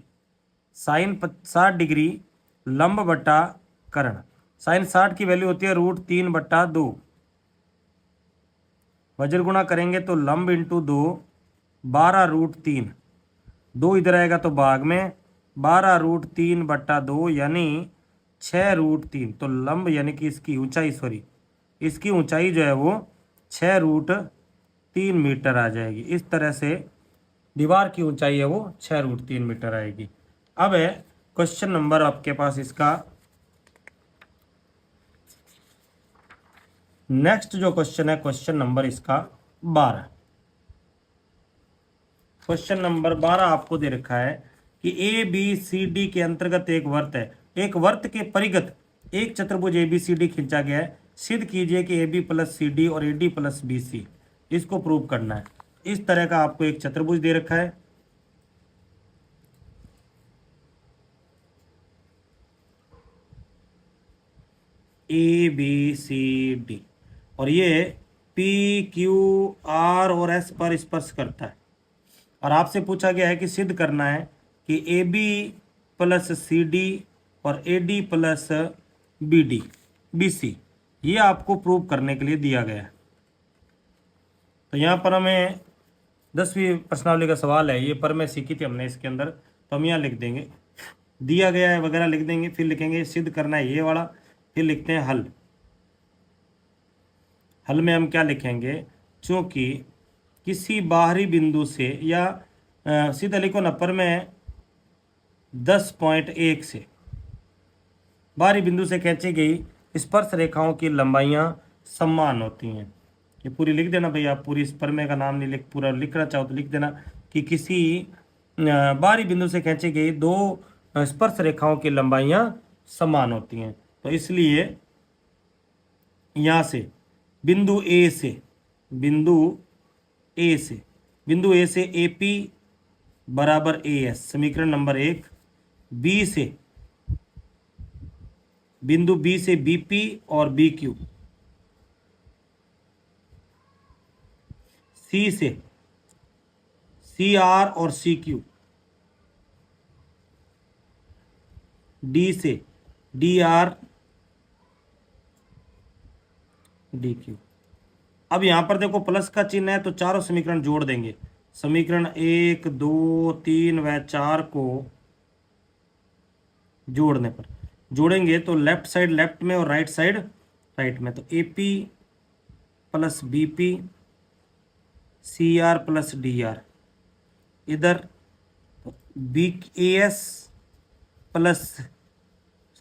साइन 60 डिग्री लंब बटा कर्ण। साइन 60 की वैल्यू होती है √3/2। वज्र गुणा करेंगे तो लंब इंटू 2 12√3। 2 इधर आएगा तो भाग में 12√3/2 यानी 6√3। तो लंब यानी कि इसकी ऊंचाई, सॉरी इसकी ऊंचाई जो है वो 6√3 मीटर आ जाएगी। इस तरह से दीवार की ऊंचाई है वो 6√3 मीटर आएगी। अब है क्वेश्चन नंबर आपके पास इसका नेक्स्ट जो क्वेश्चन है, क्वेश्चन नंबर इसका 12। क्वेश्चन नंबर 12 आपको दे रखा है कि ए बी सी डी के अंतर्गत एक वर्त है। एक वर्त के परिगत एक चतुर्भुज ए बी सी डी खींचा गया है। सिद्ध कीजिए कि A B plus C D और A D plus B C, इसको प्रूव करना है। इस तरह का आपको एक चतुर्भुज दे रखा है। ए बी सी डी और ये पी क्यू आर और एस पर स्पर्श करता है। और आपसे पूछा गया है कि सिद्ध करना है कि A B plus C D और A D plus B D B C, ये आपको प्रूव करने के लिए दिया गया है। तो यहाँ पर हमें 10वीं प्रश्नावली का सवाल है, ये पर मैं सीखी थी हमने इसके अंदर, तो हम यहाँ लिख देंगे दिया गया है वगैरह लिख देंगे, फिर लिखेंगे सिद्ध करना है ये वाला, फिर लिखते हैं हल। हल में हम क्या लिखेंगे, चूंकि किसी बाहरी बिंदु से या सीधा लिखो ना, पर में 10.1 से बाहरी बिंदु से खींची गई स्पर्श रेखाओं की लंबाइयां समान होती हैं। ये पूरी लिख देना भैया, आप पूरी इस परमे का नाम नहीं लिख, पूरा लिखना चाहो तो लिख देना कि किसी बाहरी बिंदु से खींची गई दो स्पर्श रेखाओं की लंबाइयां समान होती हैं। तो इसलिए यहाँ से बिंदु ए से बिंदु ए से बिंदु ए से ए पी बराबर ए एस, समीकरण नंबर 1। बी से बिंदु बी से बी पी और बी क्यू, सी से सी आर और सी क्यू, डी से डी आर डी क्यू। अब यहां पर देखो प्लस का चिन्ह है तो चारों समीकरण जोड़ देंगे। समीकरण 1 2 3 व 4 को जोड़ने पर जोड़ेंगे तो लेफ्ट साइड लेफ्ट में और राइट साइड राइट में, तो A P plus B P C R plus D R, इधर B A S plus,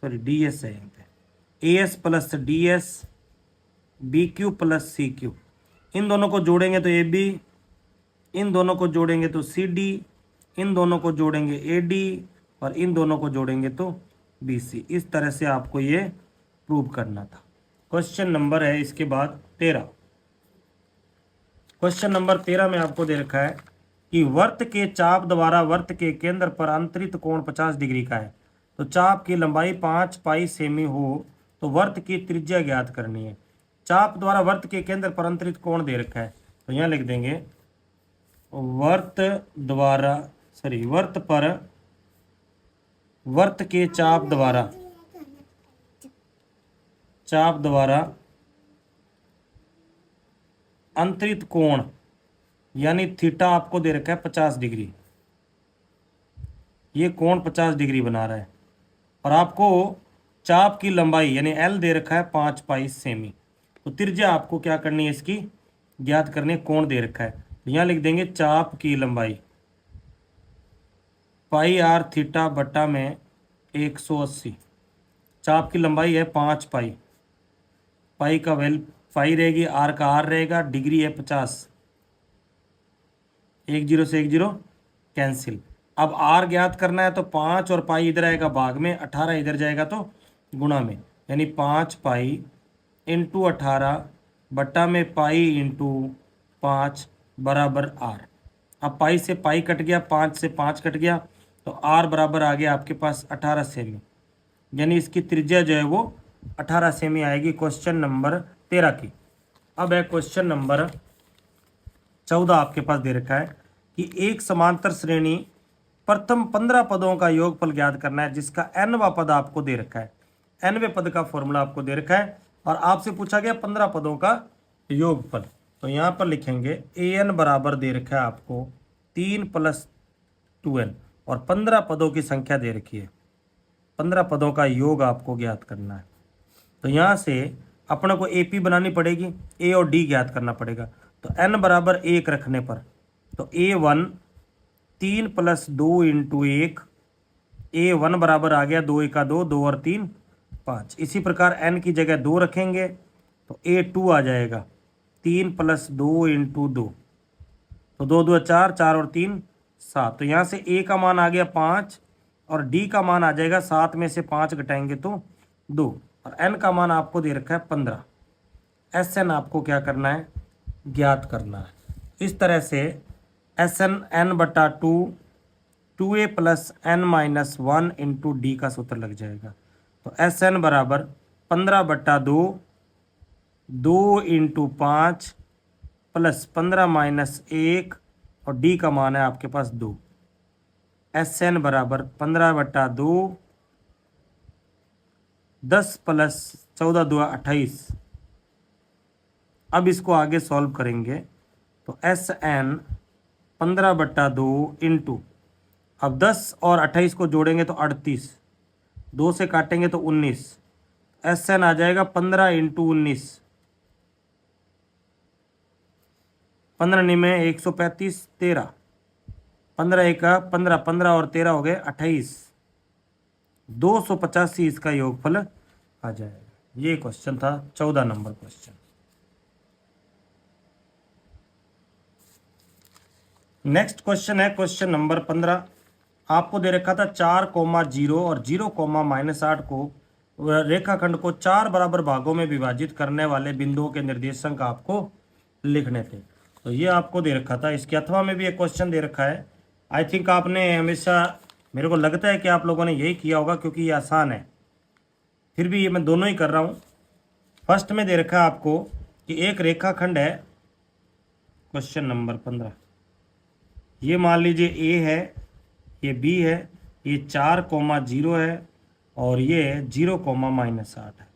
sorry D S है यहाँ पे, A S plus D S B Q plus C Q. इन दोनों को जोड़ेंगे तो ए बी, इन दोनों को जोड़ेंगे तो सी डी, इन दोनों को जोड़ेंगे ए डी और इन दोनों को जोड़ेंगे तो बी सी। इस तरह से आपको ये प्रूव करना था। क्वेश्चन नंबर है इसके बाद 13। क्वेश्चन नंबर 13 में आपको दे रखा है कि वर्त के चाप द्वारा वर्त के केंद्र पर अंतरित कोण 50 डिग्री का है। तो चाप की लंबाई 5 पाई सेमी हो तो वर्त की त्रिज्या ज्ञात करनी है। चाप द्वारा वर्त के केंद्र पर अंतरित कोण दे रखा है, तो यहाँ लिख देंगे वर्त द्वारा, सॉरी वर्त पर वर्त के चाप द्वारा अंतरित कोण यानी थीटा आपको दे रखा है 50 डिग्री। ये कोण 50 डिग्री बना रहा है और आपको चाप की लंबाई यानी एल दे रखा है 5 पाई सेमी। तो त्रिज्या आपको क्या करनी है, इसकी ज्ञात करने, कोण दे रखा है। तो यहाँ लिख देंगे चाप की लंबाई पाई आर थीटा बट्टा में 180। चाप की लंबाई है 5 पाई, पाई का पाई रहेगी, आर का आर रहेगा, डिग्री है 50, 1 0 से 1 0 कैंसिल। अब आर ज्ञात करना है तो 5 और पाई इधर आएगा भाग में, 18 इधर जाएगा तो गुणा में, यानी 5 पाई इंटू 18 बट्टा में पाई इंटू 5 बराबर आर। अब पाई से पाई कट गया, 5 से 5 कट गया, तो आर बराबर आ गया आपके पास 18 सेमी, यानी इसकी त्रिज्या जो है वो 18 सेमी आएगी क्वेश्चन नंबर 13 की। अब है क्वेश्चन नंबर 14 आपके पास दे रखा है कि एक समांतर श्रेणी प्रथम 15 पदों का योगफल ज्ञात करना है, जिसका nवां पद आपको दे रखा है। nवें पद का फॉर्मूला आपको दे रखा है और आपसे पूछा गया 15 पदों का योगफल। तो यहाँ पर लिखेंगे an बराबर दे रखा है आपको 3 + 2n और 15 पदों की संख्या दे रखी है। 15 पदों का योग आपको ज्ञात करना है। तो यहाँ से अपने को AP बनानी पड़ेगी, A और D ज्ञात करना पड़ेगा। तो n बराबर 1 रखने पर तो A1 3 + 2 × 1, A1 बराबर आ गया 2 × 2, 2 और 3 5। इसी प्रकार n की जगह 2 रखेंगे तो A2 आ जाएगा 3 + 2 × 2, तो 2 2 4, 4 और 3 7। तो यहाँ से A का मान आ गया 5 और D का मान आ जाएगा 7 में से 5 घटाएंगे तो 2 और n का मान आपको दे रखा है 15। Sn आपको क्या करना है, ज्ञात करना है। इस तरह से Sn n/2 2a + n - 1 × D का सूत्र लग जाएगा। तो Sn बराबर 15/2 2 × 5 + 15 - 1 और D का मान है आपके पास 2। Sn बराबर 15/2 10 + 14 2 28। अब इसको आगे सॉल्व करेंगे तो Sn 15/2 इंटू, अब 10 और 28 को जोड़ेंगे तो 38, 2 से काटेंगे तो 19, Sn आ जाएगा 15 × 19, 15 में 135 13, 15 1 15, 15 और 13 हो गए 28, 285 इसका योगफल आ जाएगा। ये क्वेश्चन था 14 नंबर क्वेश्चन। नेक्स्ट क्वेश्चन है क्वेश्चन नंबर 15। आपको दे रखा था 4,0 और 0,-8 को रेखाखंड को 4 बराबर भागों में विभाजित करने वाले बिंदुओं के निर्देशांक आपको लिखने थे। तो ये आपको दे रखा था। इसके अथवा में भी एक क्वेश्चन दे रखा है। आई थिंक आपने हमेशा, मेरे को लगता है कि आप लोगों ने यही किया होगा क्योंकि ये आसान है, फिर भी ये मैं दोनों ही कर रहा हूँ। फर्स्ट में दे रखा है आपको कि एक रेखाखंड है, क्वेश्चन नंबर 15, ये मान लीजिए A है, ये B है, ये 4,0 है और ये 0,-8 है।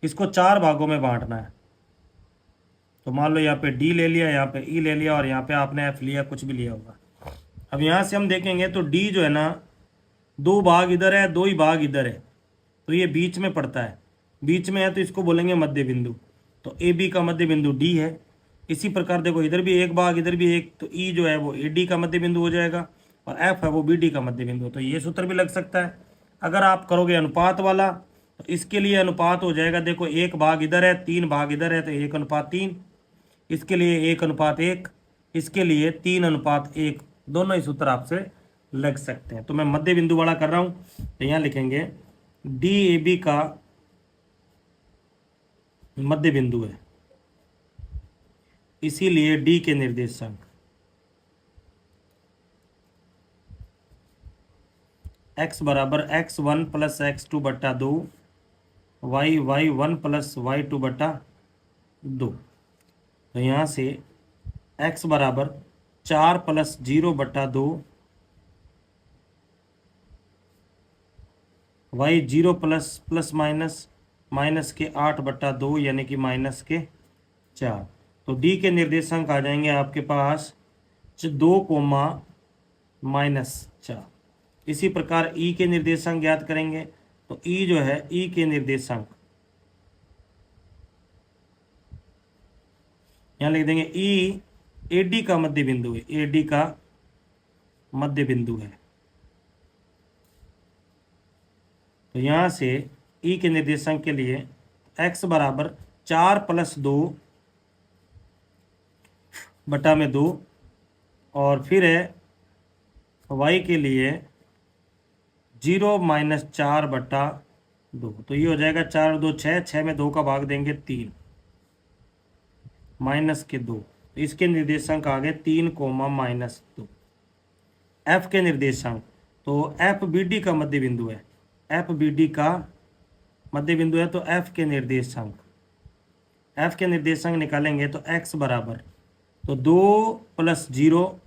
इसको 4 भागों में बांटना है। तो मान लो यहाँ पे D ले लिया, यहाँ पे E ले लिया और यहाँ पे आपने F लिया, कुछ भी लिया होगा। अब यहाँ से हम देखेंगे तो D जो है ना, 2 भाग इधर है, 2 ही भाग इधर है, तो ये बीच में पड़ता है, बीच में है तो इसको बोलेंगे मध्य बिंदु। तो AB का मध्य बिंदु D है। इसी प्रकार देखो इधर भी एक भाग, इधर भी एक, तो E जो है वो AD का मध्य बिंदु हो जाएगा और F है वो BD का मध्य बिंदु। तो ये सूत्र भी लग सकता है। अगर आप करोगे अनुपात वाला तो इसके लिए अनुपात हो जाएगा, देखो एक भाग इधर है, 3 भाग इधर है, तो 1:3, इसके लिए 1:1, इसके लिए 3:1, दोनों ही सूत्र आपसे लग सकते हैं। तो मैं मध्य बिंदु वाला कर रहा हूँ, तो यहाँ लिखेंगे DAB का मध्य बिंदु है, इसीलिए D के निर्देशांक x बराबर x1 + x2/2, y1 + y2/2। तो यहाँ से x बराबर 4 + 0/2, y 0 ± के 8/2 यानी कि -4। तो D के निर्देशांक आ जाएंगे आपके पास 2, -4। इसी प्रकार ई के निर्देशांक ज्ञात करेंगे। तो ई जो है, ई के निर्देशांक यहाँ लिख देंगे, ई एडी का मध्य बिंदु है, एडी का मध्य बिंदु है। तो यहां से ई के निर्देशांक के लिए x बराबर 4 + 2 बटा में 2, और फिर है y के लिए 0 - 4 बटा 2। तो ये हो जाएगा 4 और 2 6, 6 में 2 का भाग देंगे 3 -2। इसके निर्देशांक आ गए 3, -2। f के निर्देशांक, तो f BD का मध्य बिंदु है, f BD का मध्य बिंदु है। तो f के निर्देशांक, f के निर्देशांक निकालेंगे तो x बराबर, तो 2 + 0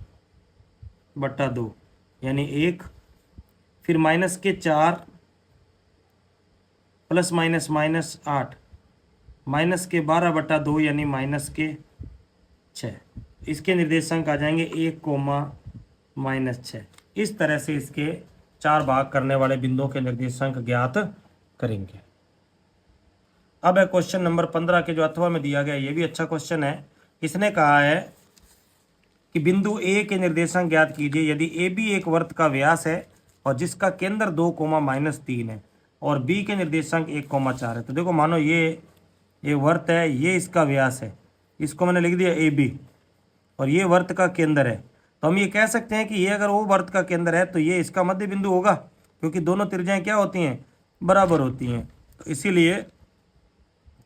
बटा 2 यानी 1, फिर -4 + -8 -12 बटा 2 यानी -6। इसके निर्देशांक आ जाएंगे 1, -6। इस तरह से इसके 4 भाग करने वाले बिंदुओं के निर्देशांक ज्ञात करेंगे। अब है क्वेश्चन नंबर 15 के जो अथवा में दिया गया, ये भी अच्छा क्वेश्चन है। इसने कहा है कि बिंदु ए के निर्देशांक ज्ञात कीजिए यदि ए बी एक वर्त का व्यास है और जिसका केंद्र 2, -3 है और बी के निर्देशांक 1, 4 है। तो देखो, मानो ये वर्त है, ये इसका व्यास है, इसको मैंने लिख दिया ए बी, और ये वर्त का केंद्र है। तो हम ये कह सकते हैं कि ये अगर वो वर्त का केंद्र है तो ये इसका मध्य बिंदु होगा, क्योंकि दोनों त्रिज्याएं क्या होती हैं, बराबर होती हैं। तो इसीलिए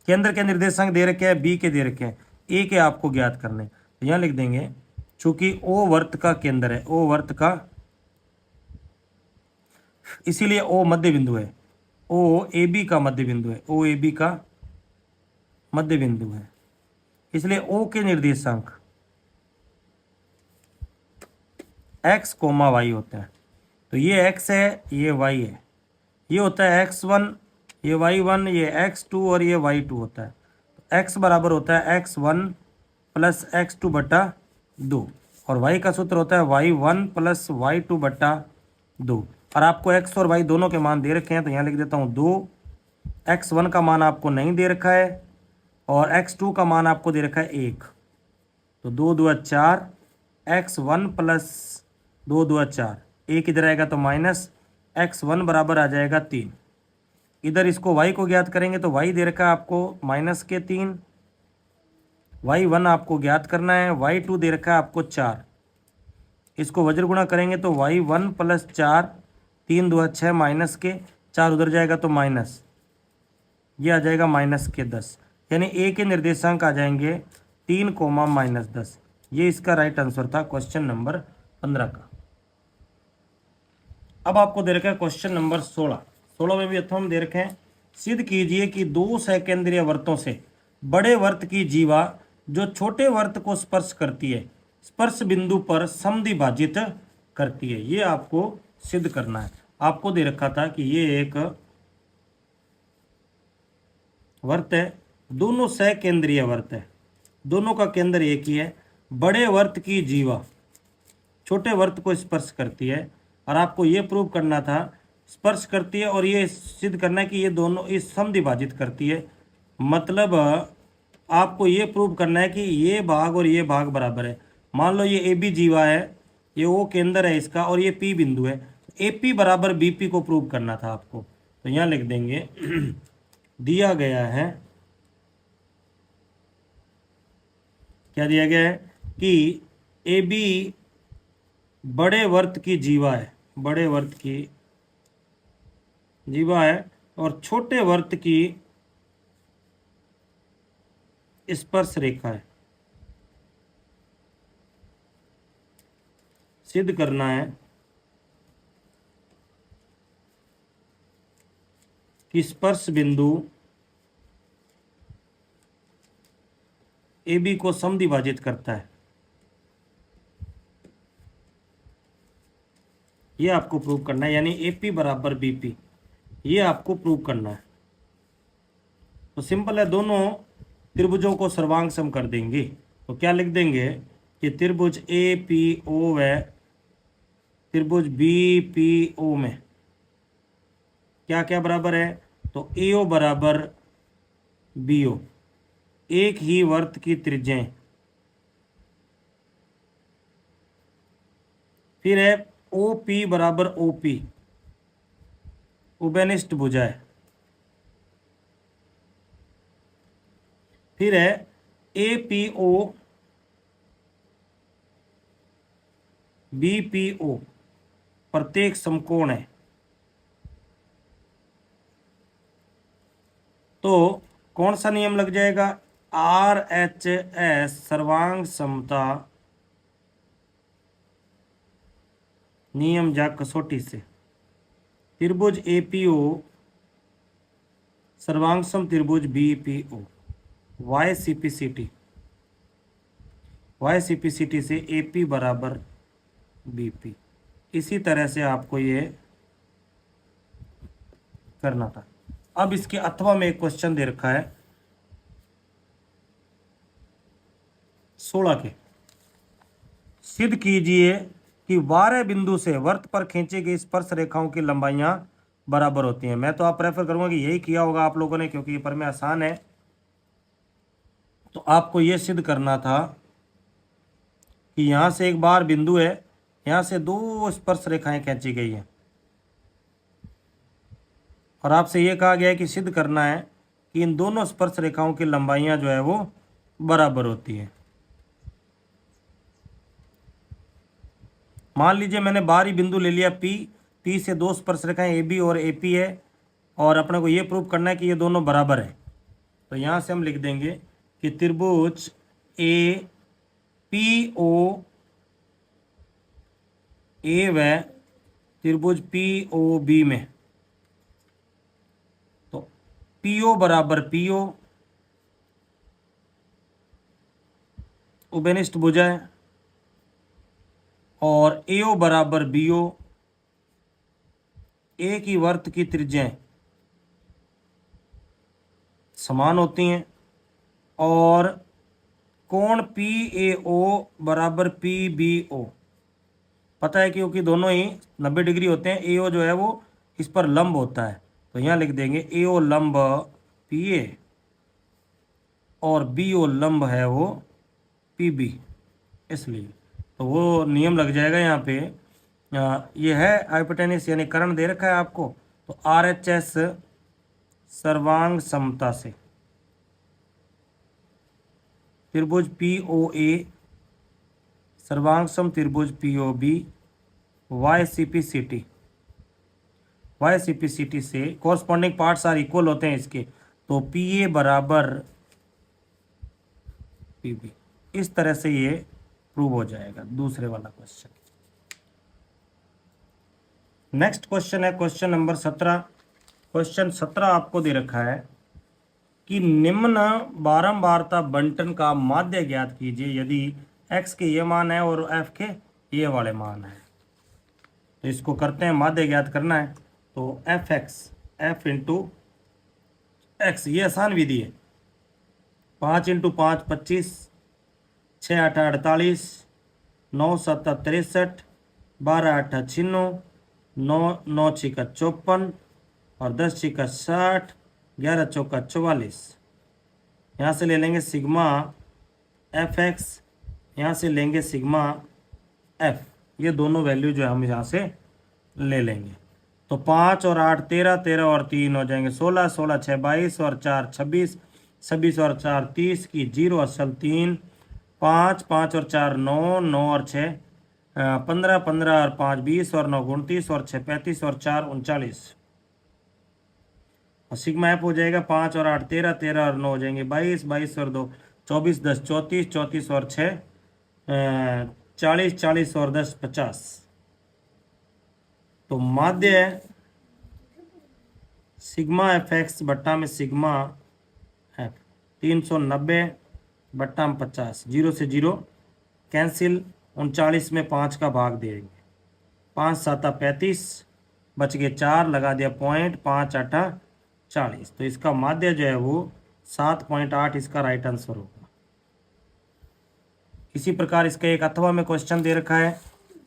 केंद्र के निर्देशांक दे रखे हैं, बी के दे रखे हैं, ए के आपको ज्ञात करने। तो यहाँ लिख देंगे, चूंकि ओ वर्त का केंद्र है, ओ वर्त का, इसीलिए ओ मध्य बिंदु है, ओ ए बी का मध्य बिंदु है, ओ ए बी का मध्य बिंदु है। इसलिए ओ के निर्देशांक x, y होता है। तो ये x है, ये y है, ये होता है x1, ये y1, ये x2 और ये y2 होता है। तो x बराबर होता है x1 + x2 बटा 2, और y का सूत्र होता है y1 + y2 बटा 2। और आपको x और y दोनों के मान दे रखे हैं, तो यहाँ लिख देता हूँ 2। x1 का मान आपको नहीं दे रखा है और x2 का मान आपको दे रखा है 1। तो 2 2 4, x1 + 2 2 4, 1 इधर आएगा तो माइनस, x1 बराबर आ जाएगा 3। इधर इसको y को ज्ञात करेंगे तो y दे रखा है आपको -3, y1 आपको ज्ञात करना है, y2 दे रखा है आपको 4। इसको वज्र गुणा करेंगे तो y1 + 4, 3 2 6, -4 उधर जाएगा तो माइनस, ये आ जाएगा -10, यानी ए के निर्देशांक आ जाएंगे 3, -10। ये इसका राइट आंसर था क्वेश्चन नंबर 15 का। अब आपको दे रखा है क्वेश्चन नंबर 16। 16 में भी अथवा दे रखे हैं, सिद्ध कीजिए कि 2 सकेंद्रीय वर्तों से बड़े वर्त की जीवा जो छोटे वर्त को स्पर्श करती है, स्पर्श बिंदु पर समद्विभाजित करती है। ये आपको सिद्ध करना है। आपको दे रखा था कि ये एक वर्त है, दोनों सकेंद्रीय वर्त है, दोनों का केंद्र एक ही है। बड़े वर्त की जीवा छोटे वर्त को स्पर्श करती है, और आपको ये प्रूव करना था, स्पर्श करती है और ये सिद्ध करना है कि ये दोनों इस समद्विभाजित करती है। मतलब आपको ये प्रूव करना है कि ये भाग और ये भाग बराबर है। मान लो ये ए बी जीवा है, ये ओ केंद्र है इसका, और ये पी बिंदु है, ए पी बराबर बी पी को प्रूव करना था आपको। तो यहाँ लिख देंगे दिया गया है, क्या दिया गया है कि ए बी बड़े वर्त की जीवा है, बड़े वर्त की जीवा है और छोटे वर्त की स्पर्श रेखा है। सिद्ध करना है कि स्पर्श बिंदु ए बी को समद्विभाजित करता है। ये आपको प्रूव करना है, यानी ए पी बराबर बी पी, ये आपको प्रूव करना है। तो सिंपल है, दोनों त्रिभुजों को सर्वांग सम कर देंगे। तो क्या लिख देंगे कि त्रिभुज ए पी ओ व त्रिभुज बी पी ओ में क्या क्या बराबर है? तो ए ओ बराबर बी ओ, एक ही वर्त की त्रिज्याएं। फिर है ओ पी बराबर ओ पी, उभयनिष्ठ भुजाएं। फिर है A P O B P O, प्रत्येक समकोण है। तो कौन सा नियम लग जाएगा? आर एच एस सर्वांग समता नियम या कसौटी से त्रिभुज एपीओ सर्वांगसम त्रिभुज BPO, by CPCT, by CPCT से एपी बराबर बीपी। इसी तरह से आपको ये करना था। अब इसके अथवा में एक क्वेश्चन दे रखा है 16 के, सिद्ध कीजिए कि 12 बिंदु से वर्त पर खींची गई स्पर्श रेखाओं की लंबाइयां बराबर होती हैं। मैं तो आप प्रेफर करूंगा कि यही किया होगा आप लोगों ने, क्योंकि ये पर में आसान है। तो आपको यह सिद्ध करना था कि यहां से एक बार बिंदु है, यहां से दो स्पर्श रेखाएं खींची गई हैं, और आपसे यह कहा गया है कि सिद्ध करना है कि इन दोनों स्पर्श रेखाओं की लंबाइयां जो है वो बराबर होती है। मान लीजिए मैंने बाहरी बिंदु ले लिया पी, पी से दो स्पर्श रेखाएं ए बी और ए पी है, और अपने को ये प्रूव करना है कि ये दोनों बराबर है। तो यहाँ से हम लिख देंगे कि त्रिभुज ए पी ओ ए व त्रिभुज पी ओ बी में, तो पी ओ बराबर पी ओ उभयनिष्ठ भुजाएं, और ए ओ बराबर बी ओ, एक ही वर्त की त्रिज्याएं समान होती हैं, और कोण पी ए ओ बराबर पी बी ओ पता है, क्योंकि दोनों ही 90 डिग्री होते हैं। ए ओ जो है वो इस पर लंब होता है, तो यहाँ लिख देंगे ए ओ लंब पी ए, और बी ओ लंब है वो पी बी, इसलिए तो वो नियम लग जाएगा यहाँ पे। ये है हाइपोटेनस यानी कर्ण दे रखा है आपको, तो आर एच एस सर्वांग समता से त्रिभुज पी ओ ए सर्वांग सम त्रिभुज P O B by C P C T, by C P C T से कॉरस्पॉन्डिंग पार्ट्स आर इक्वल होते हैं इसके, तो पी ए बराबर पी बी। इस तरह से ये प्रूव हो जाएगा दूसरे वाला क्वेश्चन। नेक्स्ट क्वेश्चन है क्वेश्चन नंबर 17। क्वेश्चन 17 आपको दे रखा है कि निम्न बारंबारता बंटन का माध्य ज्ञात कीजिए यदि x के ये मान है और f के ये वाले मान है। तो इसको करते हैं, माध्य ज्ञात करना है। तो F x, F into x, ये आसान विधि है। 5 इंटू 5 25, 6 8 48, 9 7 63, 12 8 96, 9 9 6 54, और 10 6 60, 11 चौका 44। यहाँ से ले लेंगे सिग्मा एफ एक्स, यहाँ से लेंगे सिग्मा एफ, ये दोनों वैल्यू जो है हम यहाँ से ले लेंगे। तो 5 और 8 13, 13 और 3 हो जाएंगे 16, 16 6 22 और 4 26, 26 और 4 30 की 0 असल 3, 5 5 और 4 9, 9 और 6 15, 15 और 5 20 और 9 29 और 6 35 और 4 39। और सिग्मा एफ हो जाएगा 5 और 8 13, 13 और 9 हो जाएंगे 22, 22 और 2 24, 10 34, 34 और 6 40, 40 और 10 50। तो माध्य है सिग्मा एफ एक्स बट्टा में सिग्मा एफ 390 बट्टा में 50, 0 से 0 कैंसिल, 39 में 5 का भाग दे देंगे, 5 7 35, बच गए 4, लगा दिया पॉइंट, 5 8 40। तो इसका माध्य जो है वो 7.8 इसका राइट आंसर होगा। इसी प्रकार इसका एक अथवा में क्वेश्चन दे रखा है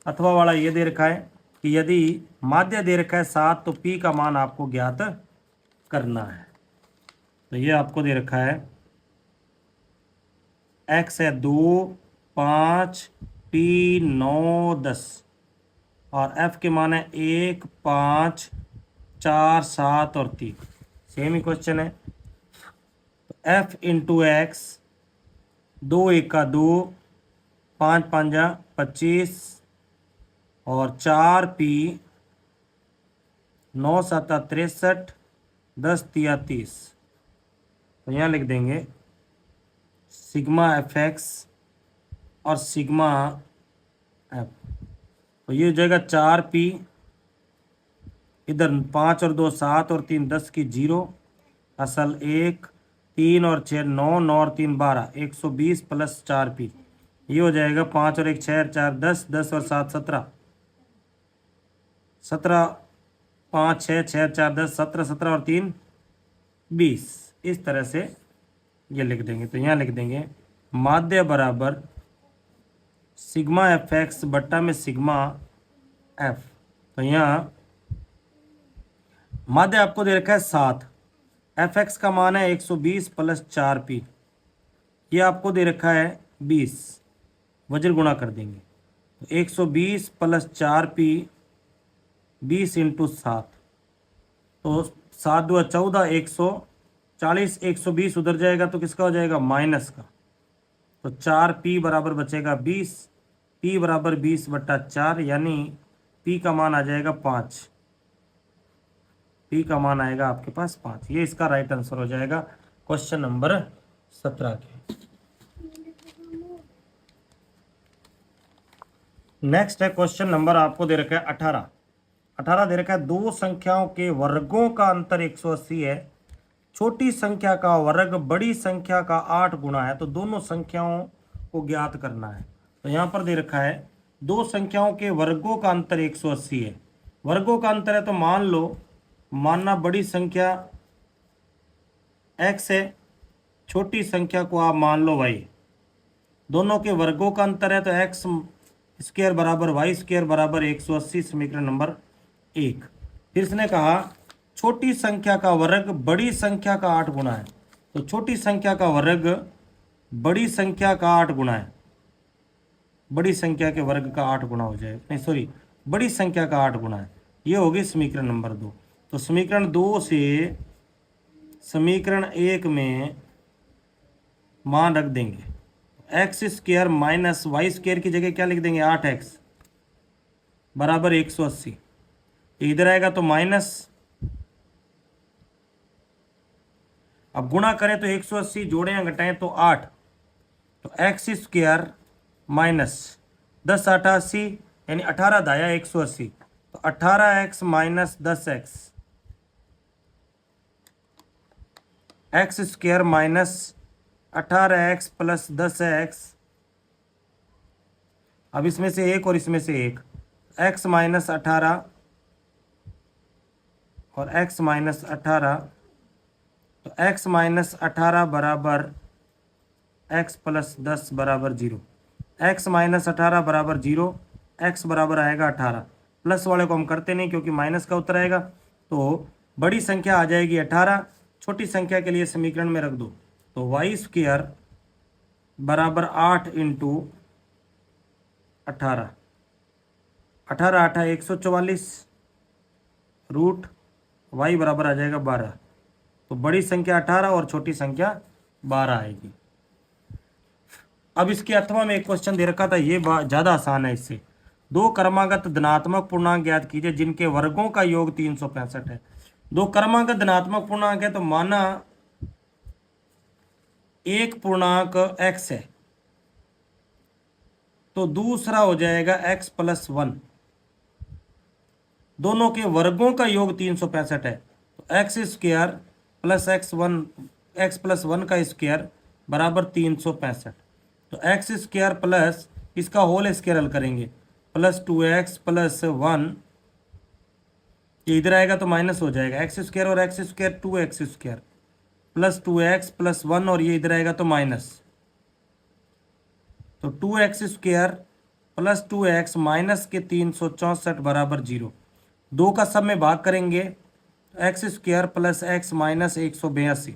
अथवा वाला ये दे रखा है कि यदि माध्य दे रखा है 7 तो P का मान आपको ज्ञात करना है। तो ये आपको दे रखा है x है 2, 5, P 9, 10 और f के मान है 1, 5, 4, 7 और 3। सेम ही क्वेश्चन है। तो f इंटू एक्स, 2 1 का 2, 5 5 जा 25 और 4p, 9 7 63, 10 3 30। तो यहाँ लिख देंगे सिग्मा एफ एक्स और सिग्मा एफ। तो ये हो जाएगा 4p, इधर 5 और 2 7 और 3 10 की 0, असल 1, 3 और 6 9, 9 और 3 12, 120 प्लस 4p। ये हो जाएगा 5 और 1 6 और 4 10, 10 और 7 17, 17 5 6 6 4 10 17, 17 और 3 20। इस तरह से ये लिख देंगे। तो यहाँ लिख देंगे माध्य बराबर सिग्मा एफ एक्स बट्टा में सिग्मा एफ। तो यहाँ माध्य आपको दे रखा है 7, एफ एक्स का मान है 120 प्लस 4p, ये आपको दे रखा है 20, वज्र गुणा कर देंगे। तो 120 प्लस 4p 20 इंटू 7, तो 7 2 14, 140, 120 उधर जाएगा तो किसका हो जाएगा माइनस का। तो 4p बराबर बचेगा 20, p बराबर 20 बट्टा 4, यानी p का मान आ जाएगा 5। p का मान आएगा आपके पास 5। ये इसका राइट आंसर हो जाएगा क्वेश्चन नंबर 17 के। नेक्स्ट है क्वेश्चन नंबर आपको दे रखा है 18। 18 दे रखा है दो संख्याओं के वर्गों का अंतर 180 है, छोटी संख्या का वर्ग बड़ी संख्या का 8 गुना है, तो दोनों संख्याओं को ज्ञात करना है। तो यहाँ पर दे रखा है दो संख्याओं के वर्गों का अंतर 180 है। वर्गों का अंतर है तो मान लो, मानना बड़ी संख्या x है, छोटी संख्या को आप मान लो y। दोनों के वर्गों का अंतर है तो x स्क्वायर बराबर y स्क्वायर बराबर 180, समीकरण नंबर 1। फिर इसने कहा छोटी संख्या का वर्ग बड़ी संख्या का 8 गुना है, तो छोटी संख्या का वर्ग बड़ी संख्या का 8 गुना है, बड़ी संख्या के वर्ग का 8 गुना हो जाएगा, नहीं सॉरी, बड़ी संख्या का 8 गुना है। ये होगी समीकरण नंबर 2। तो समीकरण 2 से समीकरण 1 में मान रख देंगे, x square minus y square की जगह क्या लिख देंगे 8x बराबर 180। इधर आएगा तो माइनस, अब गुणा करें तो 180, जोड़ें या घटाएं तो 8, तो एक्स स्क्वायर माइनस 10 8 80, यानी 18 दाया 180, तो 18x minus 10x, x square minus 18x plus 10x। अब इसमें से एक और इसमें से एक, x माइनस 18 और x माइनस 18, तो x माइनस 18 बराबर x प्लस 10 बराबर 0, x माइनस 18 बराबर 0, x बराबर आएगा 18। प्लस वाले को हम करते नहीं क्योंकि माइनस का उत्तर आएगा, तो बड़ी संख्या आ जाएगी 18, छोटी संख्या के लिए समीकरण में रख दो, तो वाई स्क्वायर बराबर 8 इंटू 18, 18 8 144, रूट वाई बराबर आ जाएगा 12। तो बड़ी संख्या 18 और छोटी संख्या 12 आएगी। अब इसके अथवा में एक क्वेश्चन दे रखा था, ये ज़्यादा आसान है। इससे दो क्रमागत धनात्मक पूर्णांक ज्ञात कीजिए जिनके वर्गों का योग 365 है। दो क्रमागत धनात्मक पूर्णांक है तो माना एक पूर्णांक x है तो दूसरा हो जाएगा x प्लस 1, दोनों के वर्गों का योग 365 है, तो x square plus x plus 1 का स्क्वायर बराबर 365। तो एक्स स्क्वायर प्लस इसका होल स्क्वायर हल करेंगे, प्लस 2x प्लस 1, इधर आएगा तो माइनस हो जाएगा, एक्स स्क्वायर और x square 2x square plus 2x plus 1, और ये इधर आएगा तो माइनस, तो 2x square plus 2x minus के 364 बराबर 0। 2 का सब में भाग करेंगे तो x square plus x minus 182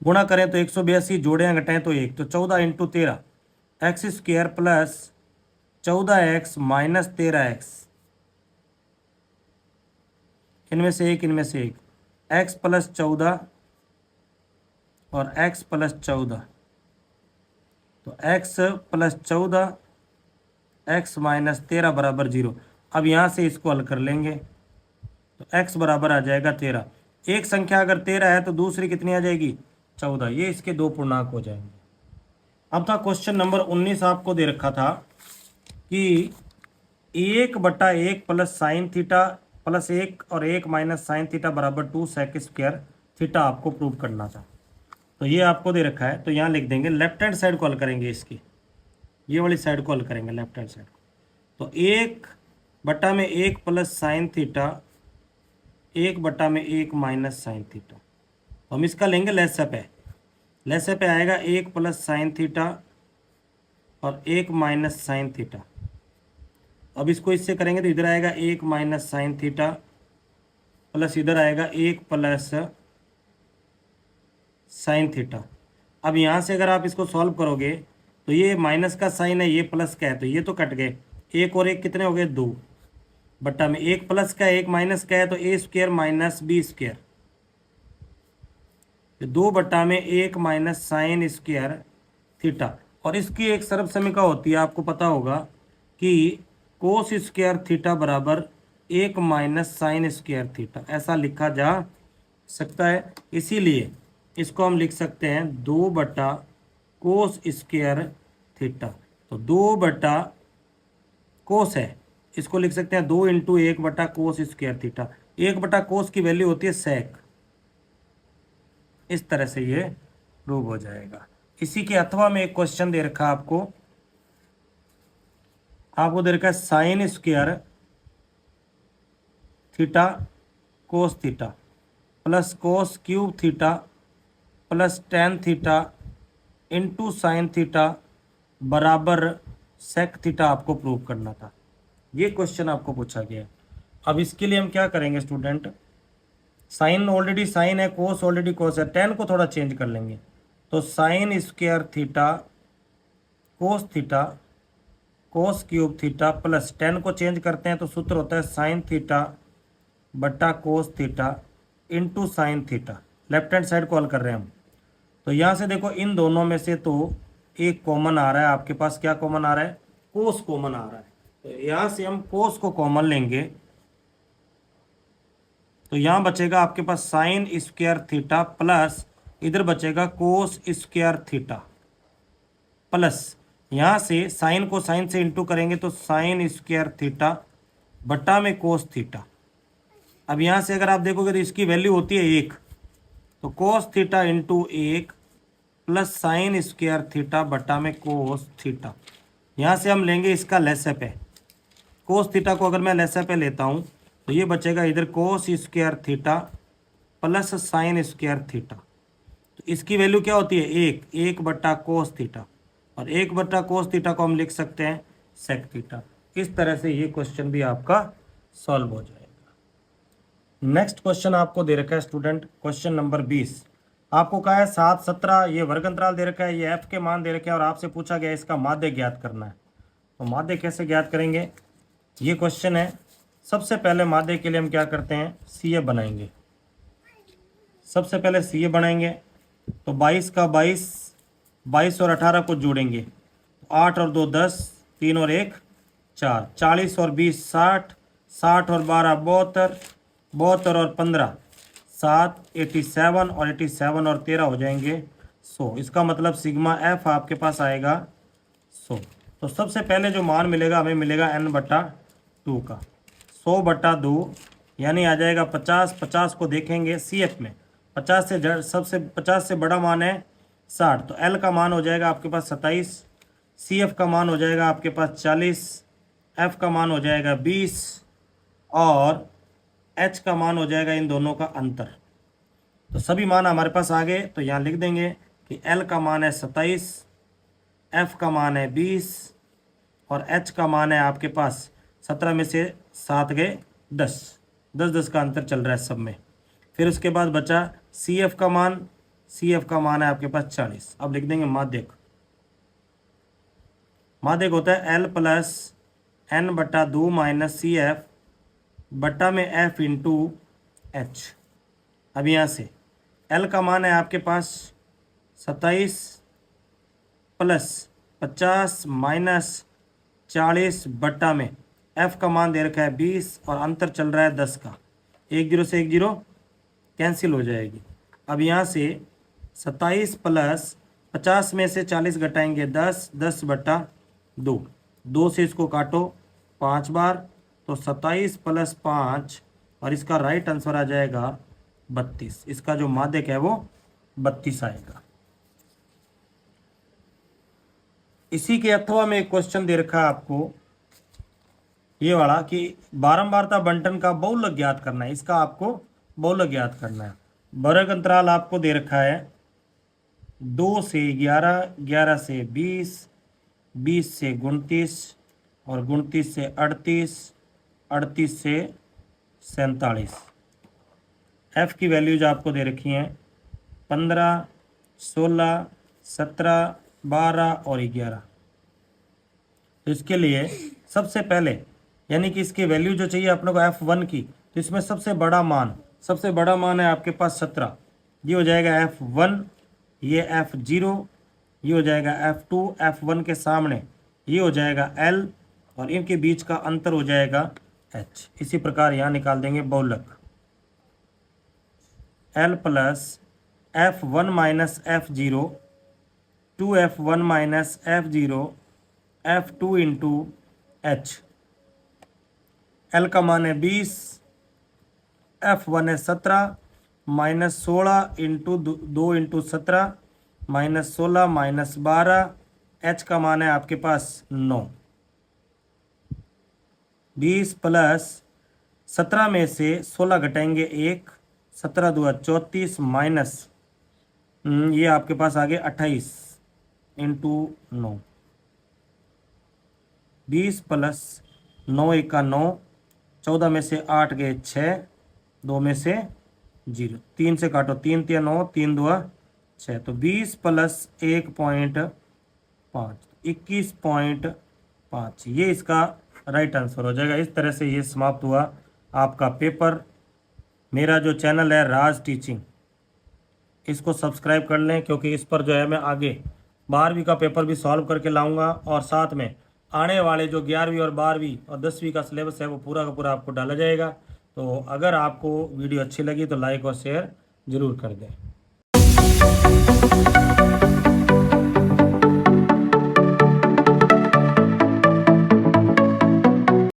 गुणा करें तो 182 जोड़ें घटाएं तो 1, तो 14 into 13 x square plus 14x minus 13x, इनमें से एक x प्लस 14 और x प्लस 14, तो x प्लस 14 x माइनस 13 बराबर 0। अब यहाँ से इसको हल कर लेंगे तो x बराबर आ जाएगा 13। एक संख्या अगर 13 है तो दूसरी कितनी आ जाएगी 14, ये इसके दो पूर्णांक हो जाएंगे। अब था क्वेश्चन नंबर 19, आपको दे रखा था कि 1/1 प्लस साइन थीटा प्लस 1 और 1 माइनस साइन थीटा बराबर 2 सेक स्क्वायर थीटा आपको प्रूव करना था। तो ये आपको दे रखा है, तो यहाँ लिख देंगे लेफ्ट हैंड साइड को हल करेंगे, इसकी ये वाली साइड को हल करेंगे लेफ्ट हैंड साइड। तो 1/1 plus sine theta 1/1 minus sine theta, तो हम इसका लेंगे लेसअप है। लेसअप आएगा 1 प्लस साइन थीटा और 1 माइनस साइन थीटा। अब इसको इससे करेंगे तो इधर आएगा 1 माइनस साइन थीटा प्लस इधर आएगा 1 प्लस साइन थीटा। अब यहाँ से अगर आप इसको सॉल्व करोगे तो ये माइनस का साइन है, ये प्लस का है, तो ये तो कट गए। 1 और 1 कितने हो गए 2 बट्टा में 1 प्लस का 1 माइनस का है तो ए स्क्वायर माइनस बी स्क्वायर, 2 बट्टा में 1 माइनस साइन स्क्वायर थीटा। और इसकी एक सर्व समीका होती है, आपको पता होगा कि कोस स्क्वायर थीटा बराबर 1 माइनस साइन स्क्वायर थीटा, ऐसा लिखा जा सकता है। इसीलिए इसको हम लिख सकते हैं 2 बटा कोस स्क्वायर थीटा। तो 2 बटा कोस है, इसको लिख सकते हैं 2 इंटू 1 बटा कोस स्क्वायर थीटा। 1 बटा कोस की वैल्यू होती है सेक, इस तरह से ये प्रूव हो जाएगा। इसी के अथवा में एक क्वेश्चन दे रखा है आपको दे रखा है sine square theta cos theta plus cos cube theta plus tan theta into sine theta बराबर सेक थीटा आपको प्रूव करना था। ये क्वेश्चन आपको पूछा गया है। अब इसके लिए हम क्या करेंगे स्टूडेंट, साइन ऑलरेडी साइन है, कोस ऑलरेडी कोस है, टेन को थोड़ा चेंज कर लेंगे। तो sine square theta cos cube theta plus ten को चेंज करते हैं तो सूत्र होता है साइन थीटा बट्टा cos theta into sine theta. Left hand side को हल कर रहे हैं हम। तो यहाँ से देखो इन दोनों में से तो एक कॉमन आ रहा है, आपके पास क्या कॉमन आ रहा है, कोस कॉमन आ रहा है। तो यहाँ से हम कोस को कॉमन लेंगे तो यहाँ बचेगा आपके पास साइन स्क्वायर थीटा प्लस इधर बचेगा कोस स्क्वायर थीटा प्लस यहाँ से साइन को साइन से इंटू करेंगे तो साइन स्क्वायर थीटा बट्टा में कोस थीटा। अब यहाँ से अगर आप देखोगे तो इसकी वैल्यू होती है 1, तो cos theta into 1 plus sine square theta बट्टा में कोस थीटा। यहाँ से हम लेंगे इसका लेसअप है। कोस थीटा को अगर मैं लेसअप लेता हूँ तो ये बचेगा इधर cos square theta plus sine square theta. तो इसकी वैल्यू क्या होती है 1 बट्टा कोस थीटा, और 1 बट्टा कोस थीटा को हम लिख सकते हैं सेक थीटा। इस तरह से ये क्वेश्चन भी आपका सॉल्व हो जाएगा। नेक्स्ट क्वेश्चन आपको दे रखा है स्टूडेंट, क्वेश्चन नंबर 20। आपको कहा है 7, 17 ये वर्ग अंतराल दे रखा है, ये f के मान दे रखे हैं और आपसे पूछा गया इसका माध्य ज्ञात करना है। तो माध्य कैसे ज्ञात करेंगे, ये क्वेश्चन है। सबसे पहले माध्य के लिए हम क्या करते हैं, CF बनाएंगे। सबसे पहले CF बनाएंगे तो 22 का 22 और 18 को जोड़ेंगे, 8 और 2 10, 3 और 1 4, 40 और 20 60, 60 और 12 72 और 15 7, 87 और 87 और 13 हो जाएंगे 100। इसका मतलब सिग्मा F आपके पास आएगा 100। तो सबसे पहले जो मान मिलेगा हमें मिलेगा n/2 का 100/2 यानी आ जाएगा 50। 50 को देखेंगे CF में 50 से बड़ा मान है 60, तो L का मान हो जाएगा आपके पास 27, CF का मान हो जाएगा आपके पास 40, F का मान हो जाएगा 20 और H का मान हो जाएगा इन दोनों का अंतर। तो सभी मान हमारे पास आ गए, तो यहाँ लिख देंगे कि L का मान है 27, F का मान है 20 और h का मान है आपके पास 17 में से 7 गए 10, 10 का अंतर चल रहा है सब में। फिर उसके बाद बचा CF का मान, CF का मान है आपके पास 40। अब लिख देंगे माध्यक। माध्यक होता है L प्लस N बटा 2 माइनस CF बटा में F इंटू H। अब यहाँ से L का मान है आपके पास 27 प्लस 50 माइनस 40 बट्टा में F का मान दे रखा है 20 और अंतर चल रहा है 10 का। 1 0 से 1 0 कैंसिल हो जाएगी। अब यहाँ से 27 प्लस 50 में से 40 घटाएंगे 10, 10 बट्टा 2, 2 से इसको काटो 5 बार, तो 27 प्लस 5 और इसका राइट आंसर आ जाएगा 32। इसका जो माध्यक है वो 32 आएगा। इसी के अथवा में एक क्वेश्चन दे रखा है आपको ये वाला कि बारंबारता बंटन का बहुलक ज्ञात करना है। इसका आपको बहुलक ज्ञात करना है। वर्ग अंतराल आपको दे रखा है 2 से 11, 11 से 20, 20 से 29 और 29 से 38, 38 से 47। F की वैल्यूज आपको दे रखी हैं 15, 16, 17, 12 और 11। तो इसके लिए सबसे पहले यानी कि इसकी वैल्यू जो चाहिए अपने को F1 की, तो इसमें सबसे बड़ा मान है आपके पास 17। ये हो जाएगा F1, ये F0, ये हो जाएगा F2, F1 के सामने ये हो जाएगा L और इनके बीच का अंतर हो जाएगा H। इसी प्रकार यहाँ निकाल देंगे बहुलक L plus F1 minus F0 2F1 minus F0 F2 into H। L का मान है 20, F1 है 17 minus 16 into 2 into 17 minus 16 minus 12, H का मान है आपके पास 9। 20 प्लस 17 में से 16 घटाएंगे 1, 17 2 34 माइनस ये आपके पास आ गए 28 इंटू 9। 20 प्लस 9 1 का 9, 14 में से 8 गए 6, 2 में से 0, 3 से काटो 3 3 9, 3 2 6, तो 20 प्लस 1.5 21.5 ये इसका राइट आंसर हो जाएगा। इस तरह से ये समाप्त हुआ आपका पेपर। मेरा जो चैनल है राज टीचिंग, इसको सब्सक्राइब कर लें क्योंकि इस पर जो है मैं आगे 12वीं का पेपर भी सॉल्व करके लाऊंगा और साथ में आने वाले जो 11वीं और 12वीं और 10वीं का सिलेबस है वो पूरा का पूरा आपको डाला जाएगा। तो अगर आपको वीडियो अच्छी लगी तो लाइक और शेयर ज़रूर कर दें।